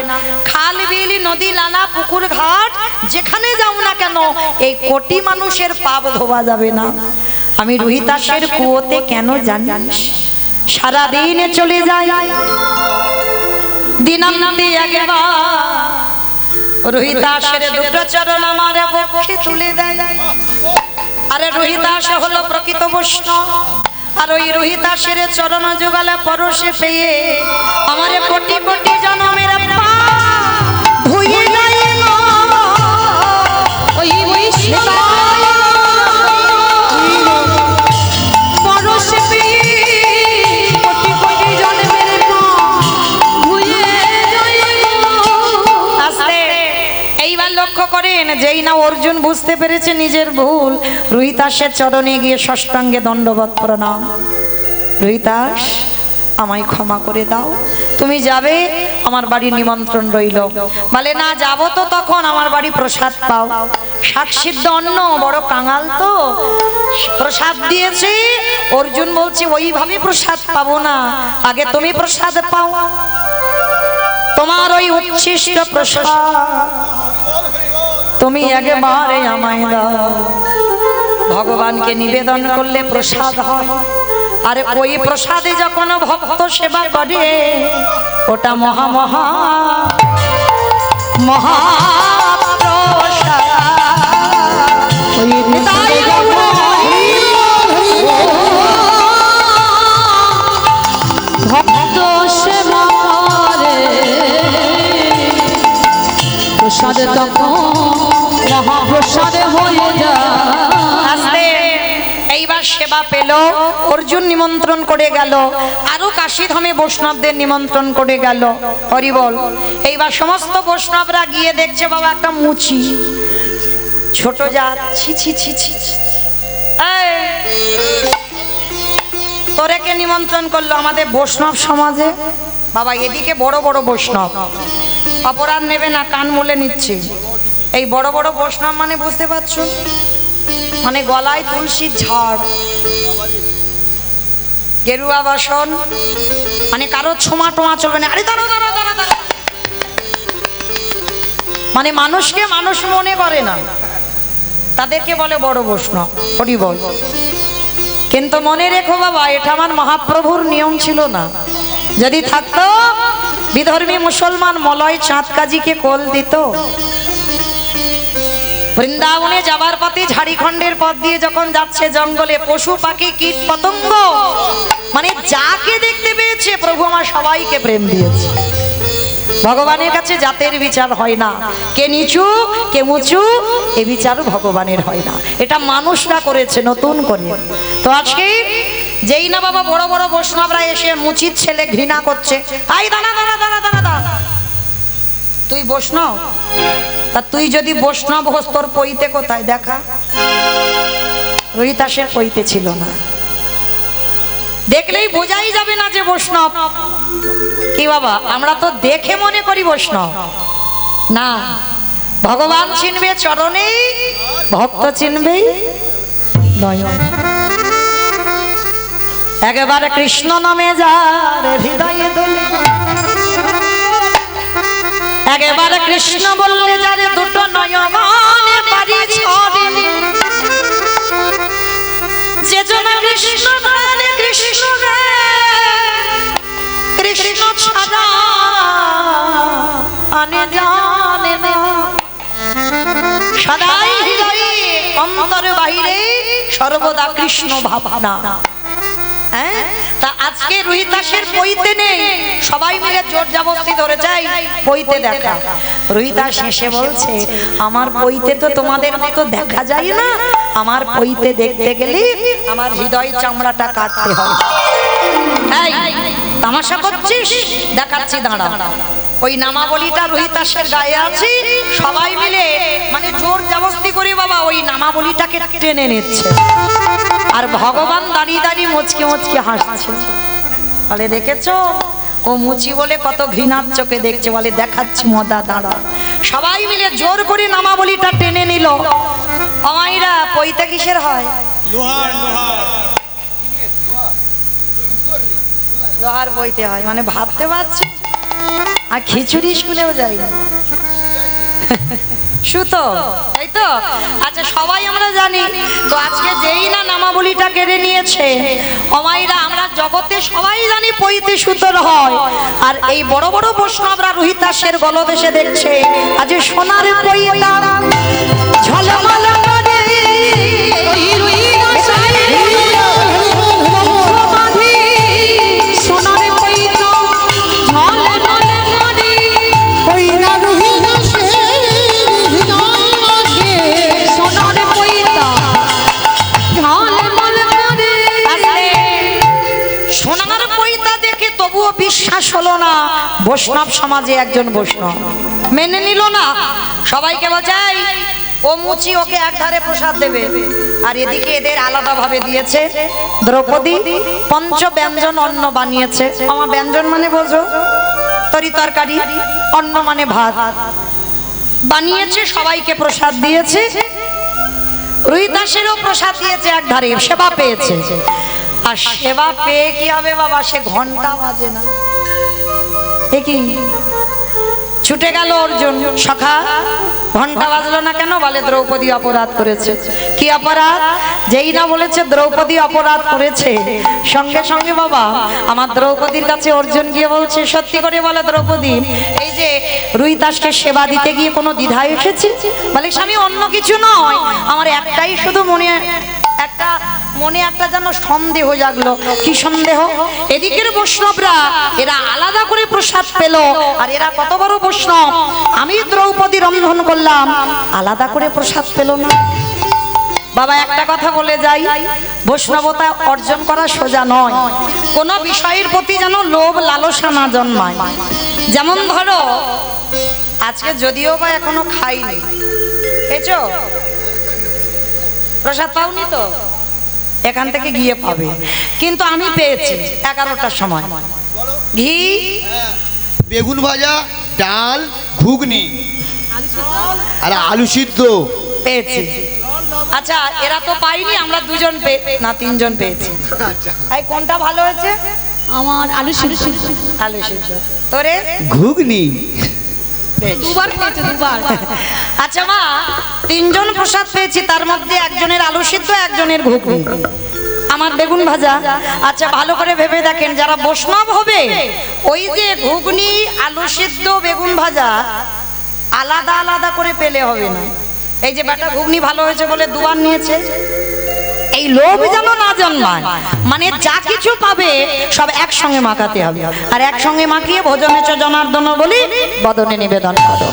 খাল বিল নদী নালা পুকুর ঘাট যেখানে যাও না কেন এই কোটি মানুষের পাপ ধোয়া যাবে না। আমি রোহিতাসের কুয়োতে কেন জানিস? সারাদিনে চলে যায় দিনান্তে একবার রোহিতাসের দুটো চরণ আমার বক্ষে তুলে দেয়। আরে রোহিতাস হলো প্রকৃত বৈষ্ণব, আর ওই রোহিতাসের চরণ যুগলে পরশে পেয়ে আমার কোটি কোটি জনমের পাপ ধুয়ে যায় না। ওই বৈষ্ণব পরশে পেয়ে কোটি কোটি জনমের পাপ ধুয়ে যায় না। আস্তে এইবার লক্ষ্য করেন, যেই না অর্জুন বুঝতে পেরেছে নিজের ভুল, রোহিতাসের চরণে গিয়ে ষষ্ঠাঙ্গে দণ্ডবত প্রণাম। রোহিতাস আমায় ক্ষমা করে দাও, তুমি যাবে আমার বাড়ি নিমন্ত্রণ রইল। বলে না যাবো তো তখন আমার বাড়ি প্রসাদ পাও, শাক সিদ্ধ অন্ন, বড় কাঙাল তো প্রসাদ দিয়েছে। অর্জুন বলছে ওইভাবে প্রসাদ পাবো না, আগে তুমি প্রসাদ পাও, তোমার ওই উচ্ছিষ্ট প্রসাদ তুমি একবারে আমায় দাও। ভগবানকে নিবেদন করলে প্রসাদ হয়, আর ওই প্রসাদে যখন ভক্ত সেবা করে ওটা মহা মহা মহা প্রসাদ। ভক্ত সেবা করে প্রসাদ তখন মহাপ্রসাদ হয়ে যায়। আস্তে এইবার সেবা পেল, অর্জুন নিমন্ত্রণ করে গেল, আরো কাশীধামে বৈষ্ণবদের নিমন্ত্রণ করে গেল। হরি বল। এইবার সমস্ত বৈষ্ণবরা গিয়ে দেখছে বাবা একটা মুচি ছোট জাত, ছি ছি ছি ছি ছি। এই, তোরে কে নিমন্ত্রণ করলো? আমাদের বৈষ্ণব সমাজে বাবা এদিকে বড় বড় বৈষ্ণব, অপরাধ নেবে না, কান মুলে নিচ্ছি। এই বড় বড় বৈষ্ণব মানে বুঝতে পারছো, মানে গলায় তুলসীর ঝাড়, গেরুয়া বাসন, মানে কারো ছোমা টোমা চলবে না। আরে দাঁড়াও দাঁড়াও দাঁড়াও দাঁড়াও, মানে মানুষকে মানুষ মনে করে না, তাদেরকে বলে বড় বৈষ্ণব। হরি বল। কিন্তু মনে রেখো বাবা, এটা আমার মহাপ্রভুর নিয়ম ছিল না। যদি থাকতো বিধর্মী মুসলমান মলয় চাঁদ কাজীকে কোল দিত। বৃন্দাবনে যাবার পথে ঝাড়িখণ্ডের পথ দিয়ে যখন যাচ্ছে, জঙ্গলে পশু পাখি কীট পতঙ্গ, মানে যাকে দেখতে পেয়েছে প্রভু আমার সবাইকে প্রেম দিয়েছে। ভগবানের কাছে জাতের বিচার হয় না, কে নিচু কে উঁচু এ বিচার ভগবানের হয় না, এটা মানুষরা করেছে নতুন করে। তো আজকে যেই না বাবা বড় বড় বৈষ্ণবরা এসে মুচির ছেলে ঘৃণা করছে, আই দাঁড়া দাঁড়া দাঁড়া দাঁড়া দাঁড়া, তুই বৈষ্ণব? তা তুই যদি বৈষ্ণব হোস তোর পইতে কোথায় দেখা? রোহিতাসের পইতে ছিল না, দেখলেই বোঝাই যাবে না যে বৈষ্ণব। কি বাবা, আমরা তো দেখে মনে করি বৈষ্ণব না, ভগবান চিনবে চরণে, ভক্ত চিনবে নয়ন। একবার কৃষ্ণ নামে যার হৃদয়ে দোলে, একবার কৃষ্ণ বললে যারে দুটো নয়নে বাড়ি ছড়ে, যে জন কৃষ্ণ গানে কৃষ্ণ কৃষ্ণ ছাড়া আনে জানে না, সদাই হৃদয়ে অন্তর বাইরে সর্বদা কৃষ্ণ ভাবনা। হ্যাঁ, তা আজকে রোহিতাসের পইতে নেই, সবাই মিলে জোর জবরদস্তি ধরে যায় পইতে দেখা। রোহিতাস হেসে বলছে, আমার পইতে তো তোমাদের মতো দেখা যায় না, আমার পইতে দেখতে গেলে আমার হৃদয় চামড়াটা কাটতে হয়। এই তামাশা করছিস? দেখাচ্ছি দাঁড়া। ওই নামাবলীটা রোহিতাসের গায়ে আছে, সবাই মিলে মানে জোর জবরদস্তি করে বাবা ওই নামাবলীটাকে টেনে নিচ্ছে, আর ভগবান দাঁড়িয়ে দাঁড়িয়ে মুচকে মুচকে হাসছে। বলে দেখেছো, ও মুচি বলে কত ঘৃণার চোখে দেখছে। বলে দেখাচ্ছি মদা, দাঁড়া। সবাই মিলে জোর করে নামাবলীটা টেনে নিল। আমাইরা পইতে কিসের হয়? লোহার বইতে হয়, মানে ভাবতে পারছি। আর খিচুড়ি স্কুলেও যাই না, সুতো, তাই তো? আচ্ছা সবাই আমরা জানি তো। আজকে যেই না নামাবলীটা কেড়ে নিয়েছে অমাইরা, আমরা জগতে সবাই জানি পইতে সুতোর হয়। আর এই বড় বড় বৈষ্ণবরা রোহিতাসের গলদেশে দেখছে আজ সোনার পইটা ঝলমল করে, বিশ্বাস হলো না। বৈষ্ণব সমাজে একজন বৈষ্ণব মেনে নিল না, সবাইকে বোঝাই ও মুচি ওকে এক ধারে প্রসাদ দেবে, আর এদিকে এদের আলাদা ভাবে দিয়েছে। দ্রৌপদী পঞ্চ ব্যঞ্জন অন্ন বানিয়েছে। আমার ব্যঞ্জন মানে বোঝো, তরি তরকারি, অন্ন মানে ভাত বানিয়েছে, সবাইকে প্রসাদ দিয়েছে। রোহিতাসেরও প্রসাদ দিয়েছে এক ধারে, সেবা পেয়েছে। আর সেবা পেয়ে কি হবে বাবা, সে ঘন্টা বাজে না, কি ছুটে গেল অর্জুন, সখা ঘন্টা বাজলো না কেন? বলে দ্রৌপদী অপরাধ করেছে। কি অপরাধ? যেই না বলেছে দ্রৌপদী অপরাধ করেছে, সঙ্গে সঙ্গে বাবা আমার দ্রৌপদীর কাছে অর্জুন গিয়ে বলছে, সত্যি করে বলে দ্রৌপদী, এই যে রোহিতাসকে সেবা দিতে গিয়ে কোনো দ্বিধা এসেছে? বলে স্বামী অন্য কিছু নয়, আমার একটাই শুধু মনে একটা মনে একটা যেন সন্দেহ জাগলো। কি সন্দেহ? এদিকের বৈষ্ণবরা এরা আলাদা করে প্রসাদ পেল, আর এরা কত বড় বৈষ্ণব, আমি দ্রৌপদী রন্ধন করলাম, আলাদা করে প্রসাদ পেল না। বাবা একটা কথা বলে যাই, বৈষ্ণবতা অর্জন করা সোজা নয়। কোন বিষয়ের প্রতি যেন লোভ লালসা না জন্মায়। যেমন ধরো আজকে যদিও বা এখনো খাইনি, খেয়েছো? প্রসাদ পাওনি তো, এখান থেকে গিয়ে পাবে, কিন্তু আমি পেয়েছি 11টার সময় ঘি, বেগুন ভাজা, ডাল, ঘুগনি আর আলু সিদ্ধ পেয়েছি। আচ্ছা এরা তো পাইনি, আমরা দুজন না তিনজন পেয়েছি। এই কোনটা ভালো হয়েছে? আমার আলু সিদ্ধ। আলু সিদ্ধ। তোরে? ঘুগনি। দুবার খেয়েছে, দুবার। আচ্ছা মা, তিনজন প্রসাদ পেয়েছি, তার মধ্যে একজনের আলু সিদ্ধ, একজনের ঘুগনি, আমার বেগুন ভাজা। আচ্ছা ভালো করে ভেবে দেখেন, যারা বৈষ্ণব হবে ওই যে ঘুগনি, আলু সিদ্ধ, বেগুন ভাজা আলাদা আলাদা করে পেলে হবে না। এই যে বেটা ঘুগনি ভালো হয়েছে বলে দুবার নিয়েছে, এই লোভ যেন না জন্মায়। মানে যা কিছু পাবে সব একসঙ্গে মাখাতে হবে, আর একসঙ্গে মাখিয়ে ভোজনে চ জনার্দন বলি বদনে নিবেদন করো।